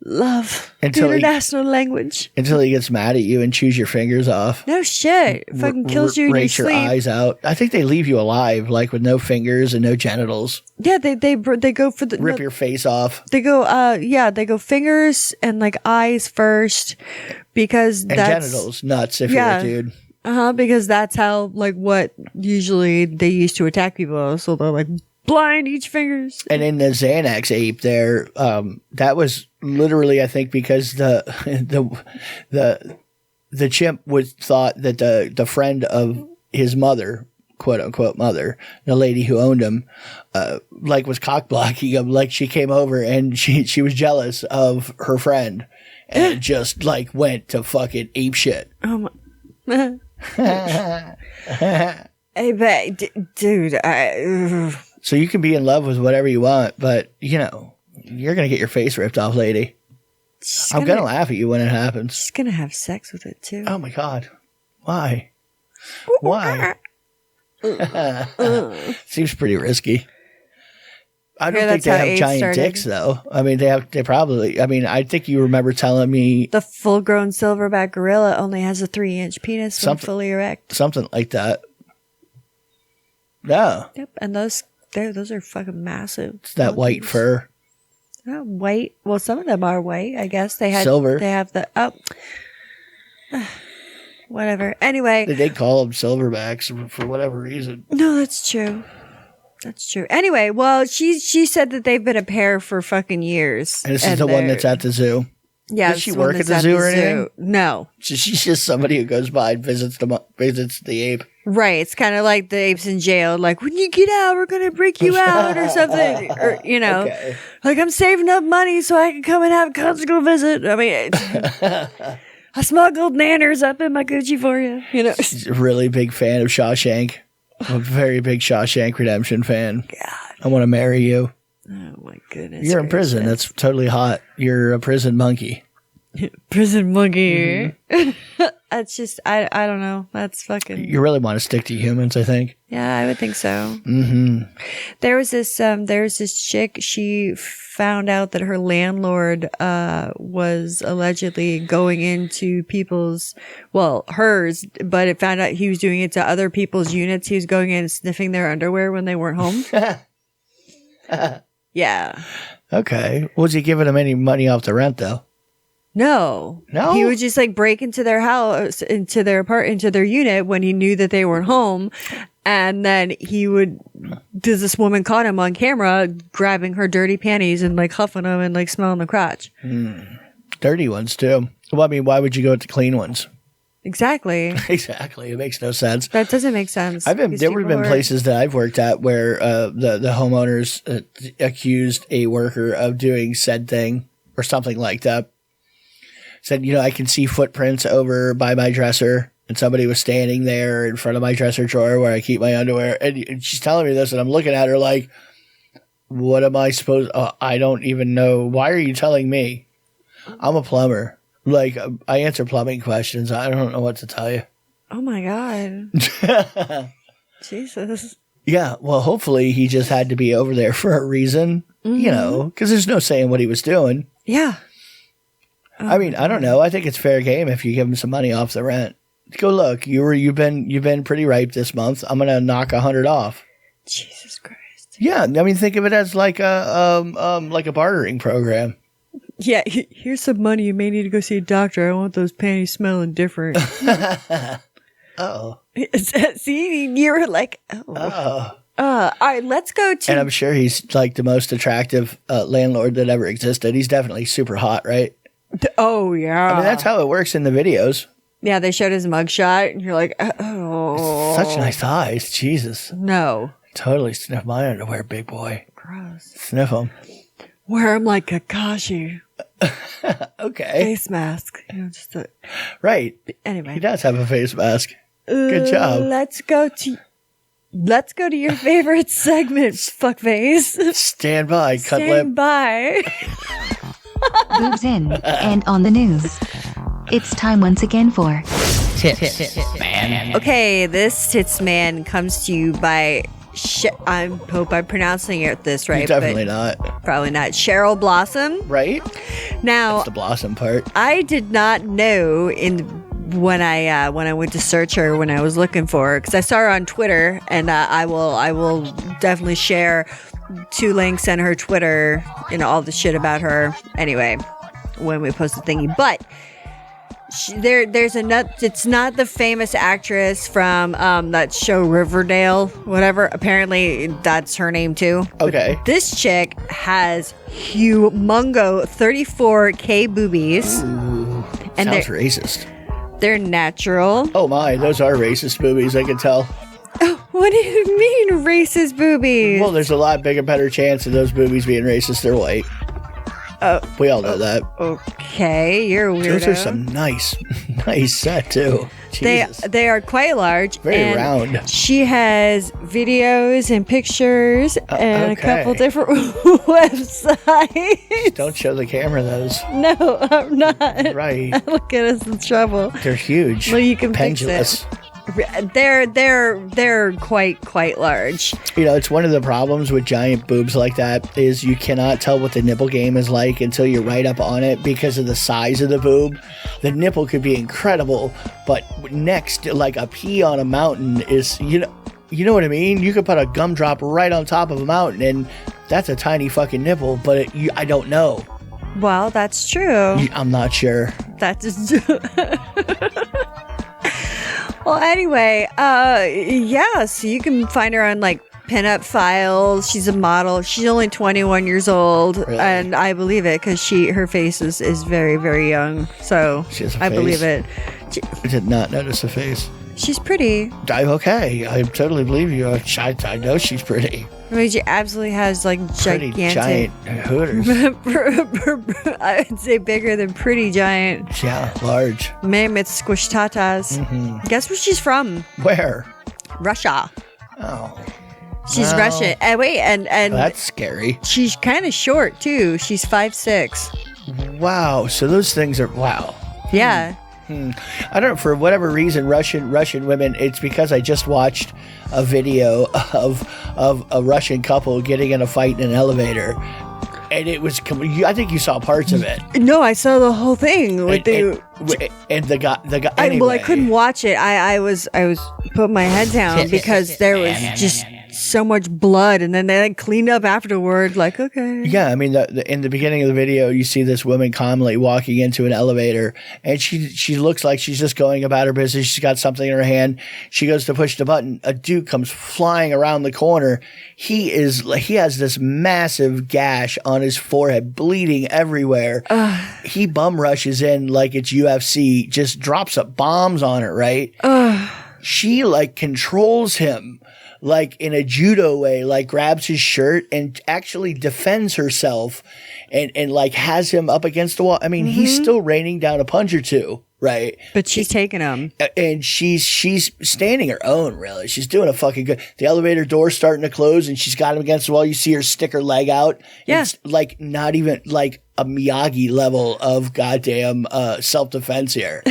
love, international language. Until he gets mad at you and chews your fingers off. No shit. Fucking kills you in your sleep. Rakes your eyes out. I think they leave you alive, like with no fingers and no genitals. Yeah, they go for the rip your face off. They go they go fingers and like eyes first because and genitals, nuts if you're a dude. Because that's how like what usually they used to attack people. So they're like blind each fingers. And in the Xanax ape there, that was literally, I think, because the chimp thought that the friend of his mother, quote unquote mother, the lady who owned him, like was cock blocking him. Like she came over and she was jealous of her friend and just like went to fucking ape shit. Oh my. Hey, but dude, so you can be in love with whatever you want, but you know you're gonna get your face ripped off, lady. I'm gonna laugh at you when it happens. She's gonna have sex with it too. Oh my god, why? Why? Seems pretty risky. I don't think they have giant dicks, though. I mean, they probably. I mean, I think you remember telling me the full-grown silverback gorilla only has a 3-inch penis when fully erect. Something like that. Yeah. Yep, and those are fucking massive. It's that white fur. Not white. Well, some of them are white. I guess they had silver. They have the whatever. Anyway, they call them silverbacks for whatever reason. No, that's true. That's true. Anyway, well, she said that they've been a pair for fucking years. And this is the one that's at the zoo. Yeah. Does she work at the zoo or anything? No. So she's just somebody who goes by and visits the ape. Right. It's kind of like the apes in jail. Like, when you get out, we're going to break you out or something. Or, you know, like I'm saving up money so I can come and have a conjugal visit. I mean, I smuggled nanners up in my Gucci for you. You know, she's a really big fan of Shawshank. I'm a very big Shawshank Redemption fan. God. I want to marry you. Oh my goodness. You're in prison. That's totally hot. You're a prison monkey. Prison monkey. That's just, I don't know. That's fucking. You really want to stick to humans, I think. Yeah, I would think so. Mm-hmm. There was this chick. She found out that her landlord was allegedly going into people's, well, hers, but it found out he was doing it to other people's units. He was going in and sniffing their underwear when they weren't home. Yeah. Okay. Was he giving them any money off the rent, though? No. He would just like break into their house, into their unit when he knew that they weren't home. And then this woman caught him on camera grabbing her dirty panties and like huffing them and like smelling the crotch. Dirty ones, too. Well, I mean, why would you go with the clean ones? Exactly. Exactly. It makes no sense. That doesn't make sense. There have been places that I've worked at where the homeowners accused a worker of doing said thing or something like that. Said, I can see footprints over by my dresser, and somebody was standing there in front of my dresser drawer where I keep my underwear. And she's telling me this, and I'm looking at her like, what am I supposed? I don't even know. Why are you telling me? I'm a plumber. Like, I answer plumbing questions. I don't know what to tell you. Oh my God. Jesus. Yeah, well, hopefully he just had to be over there for a reason, because there's no saying what he was doing. Yeah. I mean, I don't know. I think it's fair game if you give him some money off the rent. Go look. You've been pretty ripe this month. I'm gonna knock 100 off. Jesus Christ. Yeah, I mean, think of it as like a bartering program. Yeah, here's some money. You may need to go see a doctor. I want those panties smelling different. Oh. See, you're like, oh. All right, let's go to. And I'm sure he's like the most attractive landlord that ever existed. He's definitely super hot, right? Oh, yeah. I mean, that's how it works in the videos. Yeah, they showed his mugshot, and you're like, oh. Such nice eyes. Jesus. No. Totally sniff my underwear, big boy. Gross. Sniff them. Wear them like Kakashi. Okay. Face mask. Just right. Anyway. He does have a face mask. Good job. Let's go to your favorite segment, fuckface. Stand by, cut lip. Stand by. Boobs in and on the news. It's time once again for Tits Man. Okay, this Tits Man comes to you by I hope I'm pronouncing this right. Definitely not. Probably not. Cheryl Blossom. Right? Now, that's the Blossom part. I did not know when I went to search her, when I was looking for her, because I saw her on Twitter, and I will definitely share 2 links and her Twitter and all the shit about her. Anyway, when we post the thingy, but there's another. It's not the famous actress from that show Riverdale, whatever. Apparently, that's her name too. Okay. But this chick has humongo 34K boobies. Ooh, and sounds racist. They're natural. Oh my, those are racist boobies, I can tell. What do you mean racist boobies? Well, there's a lot bigger, better chance of those boobies being racist. They're white. We all know that. Okay, you're a weirdo. Those are some nice set too. Jesus. They are quite large. Very round. She has videos and pictures and a couple different websites. Don't show the camera those. No, I'm not. Right. Look at us in trouble. They're huge. Well, you can pendulous. Fix it. They're quite large. It's one of the problems with giant boobs like that is you cannot tell what the nipple game is like until you're right up on it because of the size of the boob. The nipple could be incredible, but next, like a pea on a mountain is, you know what I mean? You could put a gumdrop right on top of a mountain and that's a tiny fucking nipple, but I don't know. Well, that's true. I'm not sure. That's Well, anyway, so you can find her on like pinup files. She's a model. She's only 21 years old, really? And I believe it because her face is very, very young. So I believe it. I did not notice a face. She's pretty. Okay, I totally believe you. I know she's pretty. I mean, she absolutely has like pretty gigantic, giant hooters. I would say bigger than pretty giant. Yeah, large. Mammoth squish tatas. Mm-hmm. Guess where she's from? Where? Russia. Oh. She's Russian. And wait, and That's scary. she's kind of short too. She's 5'6". Wow. So those things are wow. Yeah. I don't know, for whatever reason, Russian women, it's because I just watched a video of a Russian couple getting in a fight in an elevator. And it was, I think you saw parts of it. No, I saw the whole thing with And the guy, anyway. Well, I couldn't watch it. I was putting my head down because there was just so much blood, and then they like cleaned up afterward. Like, okay. Yeah, I mean, in the beginning of the video, you see this woman calmly walking into an elevator, and she looks like she's just going about her business. She's got something in her hand. She goes to push the button. A dude comes flying around the corner. He has this massive gash on his forehead, bleeding everywhere. He bum rushes in like it's UFC, just drops up bombs on her, right? She like controls him. Like in a judo way, like grabs his shirt and actually defends herself and like has him up against the wall. I mean, he's still raining down a punch or two, right? But she's taking him. And she's standing her own, really. She's doing a fucking good. The elevator door's starting to close and she's got him against the wall. You see her stick her leg out. Yeah. It's like not even like a Miyagi level of goddamn self-defense here.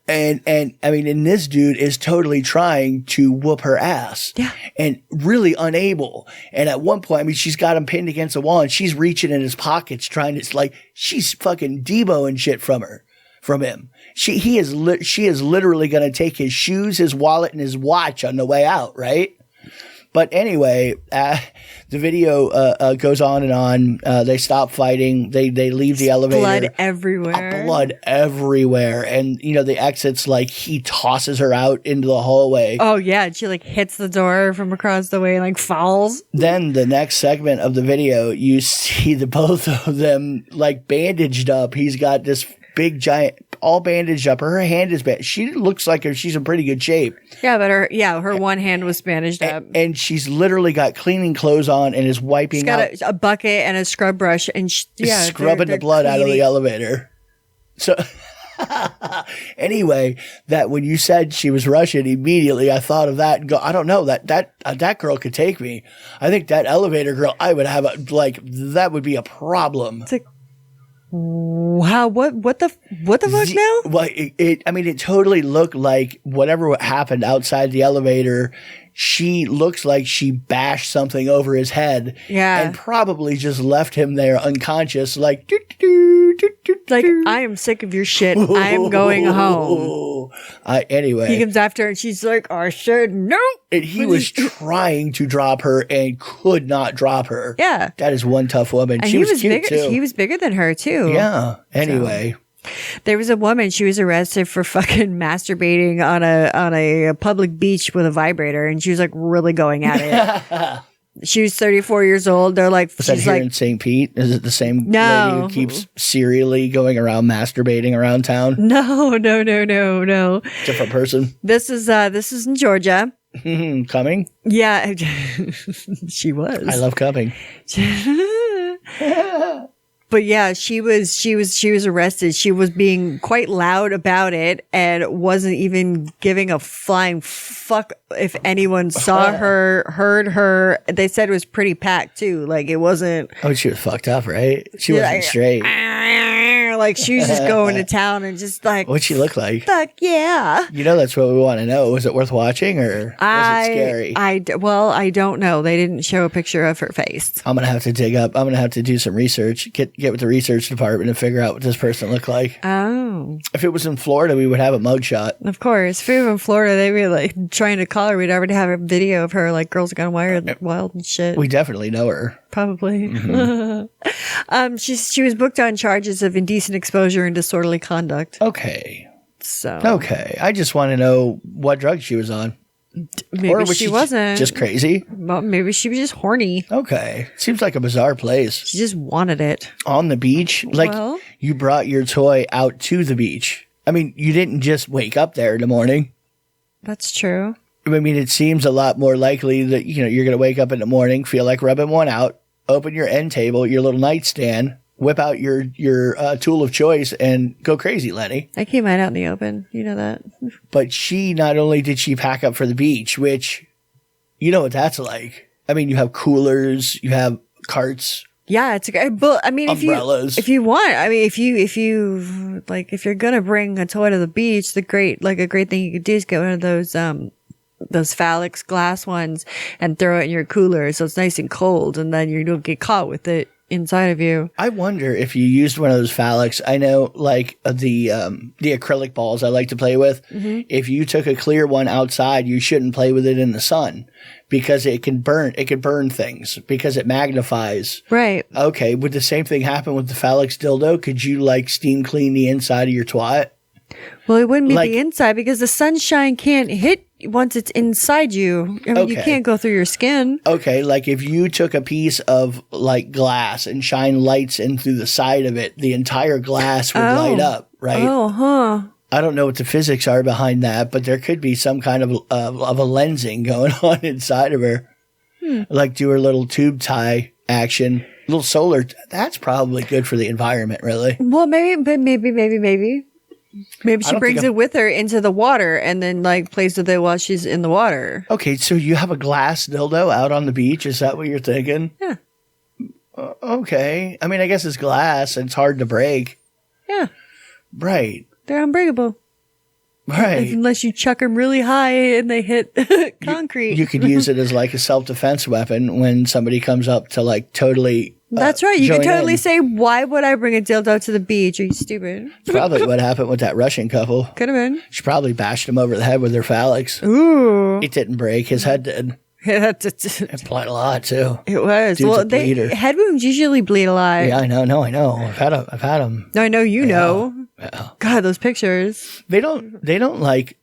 and I mean, and this dude is totally trying to whoop her ass. Yeah. And really unable. And at one point, I mean, she's got him pinned against the wall and she's reaching in his pockets trying to, like, she's fucking Deboing shit from him. She is literally going to take his shoes, his wallet, and his watch on the way out, right? But anyway, the video goes on and on. They stop fighting. They leave the elevator. Blood everywhere. Blood everywhere. And, you know, the exit's like he tosses her out into the hallway. Oh, yeah. She like hits the door from across the way and like falls. Then the next segment of the video, you see the both of them like bandaged up. He's got this big giant, all bandaged up. Her hand is bandaged. She looks like she's in pretty good shape. Yeah, but her one hand was bandaged up. And she's literally got cleaning clothes on and is wiping She's got a bucket and a scrub brush and scrubbing the blood out of the elevator. So anyway, that when you said she was Russian, immediately I thought of that and go, I don't know, that girl could take me. I think that elevator girl, I would have that would be a problem. It's like, wow, what the fuck now? Well, it totally looked like whatever happened outside the elevator. She looks like she bashed something over his head, and probably just left him there unconscious, like. Like, I am sick of your shit. I am going home. Anyway, he comes after her and she's like, I said no. And he was trying to drop her and could not drop her. Yeah, that is one tough woman. And she was cute bigger, too. He was bigger than her too. Yeah. Anyway. So, there was a woman, she was arrested for fucking masturbating on a public beach with a vibrator, and she was like really going at it. She was 34 years old. They're like, was that here in St. Pete? Is it the same lady who keeps serially going around masturbating around town? No. Different person. This is in Georgia. Cumming? Yeah, she was. I love Cumming. But yeah, she was arrested. She was being quite loud about it and wasn't even giving a flying fuck if anyone saw her, heard her. They said it was pretty packed too. Like it wasn't. Oh, she was fucked up, right? She wasn't straight. Like she was just going to town and just like. What'd she look like? Fuck yeah. You know, that's what we want to know. Was it worth watching or was it scary? Well, I don't know. They didn't show a picture of her face. I'm going to have to dig up. I'm going to have to do some research. Get with the research department and figure out what this person looked like. Oh. If it was in Florida, we would have a mugshot. Of course. If we were in Florida, they were like trying to call her. We'd already have a video of her like Girls Gone Wild and shit. We definitely know her. Probably. Mm-hmm. She was booked on charges of indecent exposure and disorderly conduct. Okay. So. Okay. I just want to know what drug she was on. Maybe or was she wasn't. Just crazy? Well, maybe she was just horny. Okay. Seems like a bizarre place. She just wanted it. On the beach? Like, you brought your toy out to the beach. I mean, you didn't just wake up there in the morning. That's true. I mean, it seems a lot more likely that, you know, you're going to wake up in the morning, feel like rubbing one out, open your end table, your little nightstand, whip out your tool of choice and go crazy, Lenny. I keep mine out in the open. You know that. But she, not only did she pack up for the beach, which, you know what that's like. I mean, you have coolers, you have carts. Yeah, it's a but I mean, Umbrellas. if you want, I mean, if you like, if you're gonna bring a toy to the beach, a great thing you could do is get one of those phallic glass ones and throw it in your cooler so it's nice and cold, and then you don't get caught with it inside of you. I wonder if you used one of those phallics. I know, like the acrylic balls I like to play with. If you took a clear one outside, you shouldn't play with it in the sun because it can burn. It can burn things because it magnifies. Right. Okay. Would the same thing happen with the phallics dildo? Could you like steam clean the inside of your twat? Well, it wouldn't be Like- the inside because the sunshine can't hit once it's inside you. I mean, you Okay. can't go through your skin. Okay, like if you took a piece of like glass and shine lights in through the side of it, the entire glass would light up, right? Oh, huh. I don't know what the physics are behind that, but there could be some kind of a lensing going on inside of her. Like do her little tube tie action, little solar. That's probably good for the environment, really. Well, maybe. Maybe I she don't brings think it with her into the water and then like plays with it while she's in the water. Okay, so you have a glass dildo out on the beach. Is that what you're thinking? Yeah. Okay. I mean, I guess it's glass and it's hard to break. Yeah. Right. They're unbreakable. Right. Unless you chuck them really high and they hit concrete. You could use it as like a self-defense weapon when somebody comes up to like totally. That's right. You could join totally in. say, why would I bring a dildo to the beach? Are you stupid? It's probably what happened with that Russian couple. Could have been. She probably bashed him over the head with her phallics. Ooh. It didn't break. His head did. It It bled a lot too. was. Dude's Well, a bleeder. head wounds usually bleed a lot. Yeah, I know. No, I know. I've had them. I know you know. Yeah. God, those pictures. They don't like.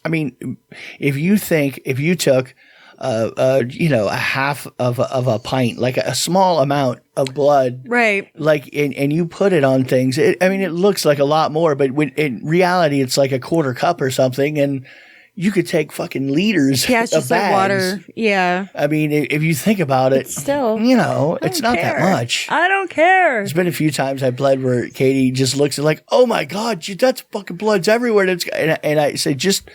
I mean, if you took a half of a pint, like a small amount of blood, Right. like and you put it on things, it looks like a lot more, but in reality it's like a quarter cup or something, and you could take fucking liters Yeah, it's of just like bags. water. Yeah. I mean, if you think about it, Still. it's not care. that much. I don't care. There's been a few times I bled where Katie just looks at like, oh my God, that's fucking blood's everywhere. And I say, just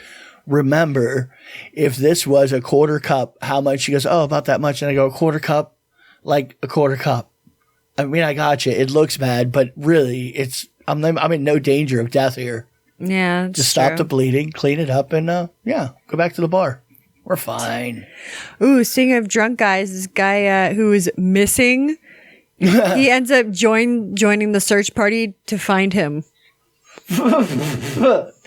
remember, if this was a quarter cup, how much? She goes, oh, about that much. And I go, a quarter cup? Like a quarter cup. I mean, I got you. It looks bad, but really, I'm in no danger of death here. Yeah. Just stop the bleeding, clean it up, and go back to the bar. We're fine. Ooh, speaking of drunk guys, this guy who is missing, he ends up joining the search party to find him.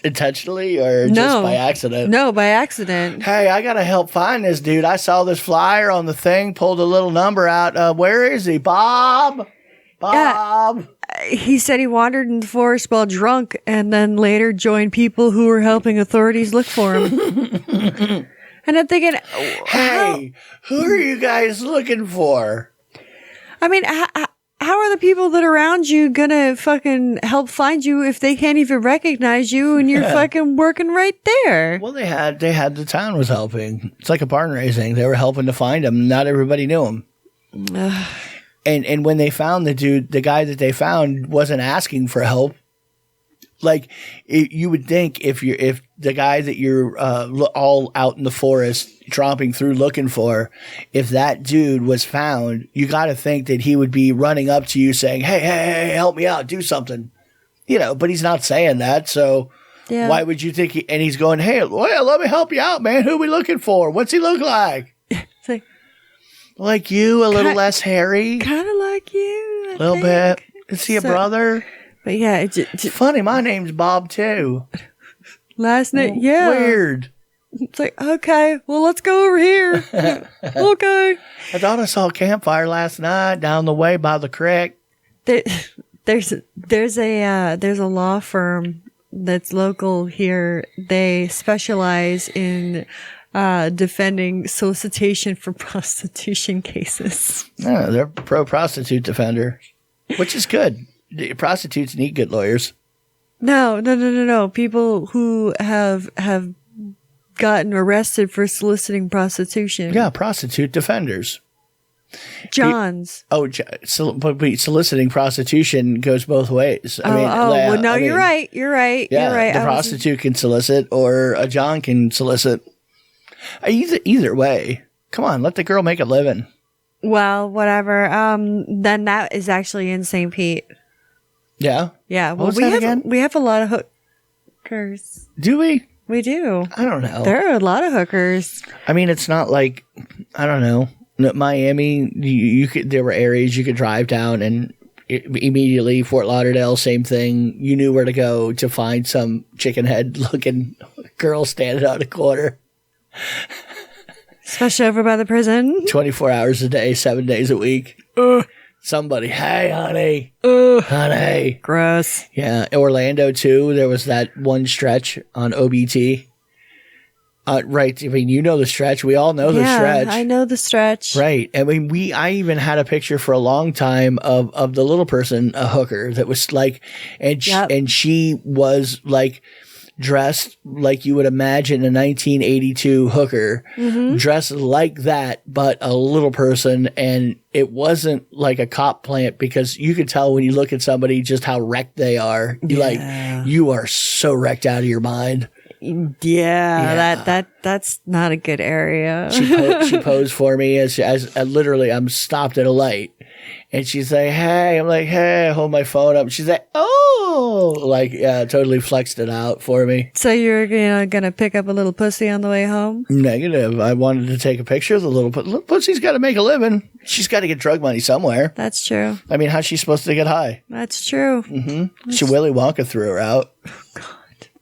Intentionally or just by accident? No, by accident. Hey, I gotta help find this dude. I saw this flyer on the thing, pulled a little number out. Where is he? Bob? Bob? He said he wandered in the forest while drunk and then later joined people who were helping authorities look for him. And I'm thinking, Hey, who are you guys looking for? I mean, how are the people that are around you gonna fucking help find you if they can't even recognize you and you're fucking working right there? Well, they had the town was helping. It's like a barn raising. They were helping to find him. Not everybody knew him. And when they found the dude, the guy that they found wasn't asking for help. Like you would think if the guy that you're all out in the forest tromping through looking for, if that dude was found, you got to think that he would be running up to you saying, hey, help me out, do something, but he's not saying that. So why would you think and he's going, hey, well, let me help you out, man. Who are we looking for? What's he look like? It's like you, a little less hairy, kind of like you, a little bit. Is he a brother? But yeah, It's funny. My name's Bob too. Last night, yeah. Weird. It's like, okay, well, let's go over here. Okay. I thought I saw a campfire last night down the way by the creek. There's a law firm that's local here. They specialize in defending solicitation for prostitution cases. No, they're pro-prostitute defender, which is good. Prostitutes need good lawyers. No. People who have gotten arrested for soliciting prostitution. Yeah, prostitute defenders. Johns. But soliciting prostitution goes both ways. You're right. You're right. Yeah, You're right. the prostitute can solicit, or a John can solicit. Either way. Come on, let the girl make a living. Well, whatever. Then that is actually in St. Pete. Yeah? Yeah. What Well, was that again? we have a lot of hookers. Do we? We do. I don't know. There are a lot of hookers. I mean, it's not like, I don't know. Miami, you could, there were areas you could drive down and immediately Fort Lauderdale, same thing. You knew where to go to find some chicken head looking girl standing on a corner. Especially over by the prison. 24 hours a day, 7 days a week. Somebody, hey, honey. Honey. Gross. Yeah. Orlando, too. There was that one stretch on OBT. Right. I mean, you know the stretch. We all know the stretch. I know the stretch. Right. I mean, I even had a picture for a long time of the little person, a hooker, that was like, and she was like dressed like you would imagine a 1982 hooker, dressed like that, but a little person. And it wasn't like a cop plant because you could tell when you look at somebody just how wrecked they are. You are so wrecked out of your mind. Yeah. That's not a good area. She posed for me as literally I'm stopped at a light, and she's like, "Hey," I'm like, "Hey," I hold my phone up. She's like, "Oh," like, yeah, totally flexed it out for me. So you're gonna pick up a little pussy on the way home? Negative. I wanted to take a picture of the little pussy's got to make a living. She's got to get drug money somewhere. That's true. I mean, how's she supposed to get high? That's true. She Willy Wonka threw her out.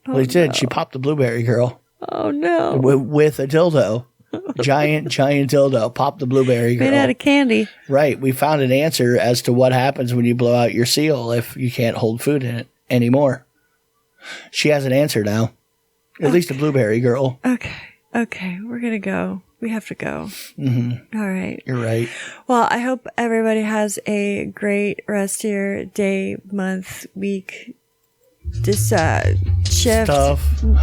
Well, he did. She popped the blueberry girl. Oh no! With a dildo, giant dildo. Popped the blueberry girl. Made out of candy. Right. We found an answer as to what happens when you blow out your seal if you can't hold food in it anymore. She has an answer now. At least a blueberry girl. Okay. We're gonna go. We have to go. All right. You're right. Well, I hope everybody has a great rest of your day, month, week. This shift, Stuff, road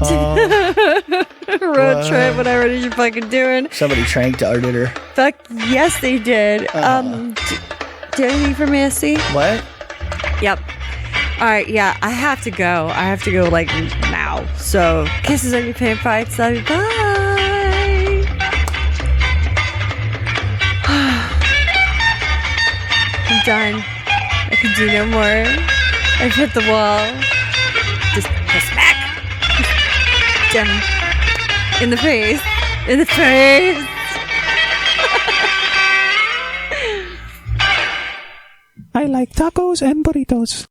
trip, whatever it is you're fucking doing. Somebody 𝓚𝓽𝓼 her. Fuck yes, they did. Do you have anything for me to see? What? Yep. All right, yeah, I have to go. I have to go like now. So kisses on your pan fights. Love you. Bye. I'm done. I can do no more. I've hit the wall. Just smack. Damn. In the face. In the face. I like tacos and burritos.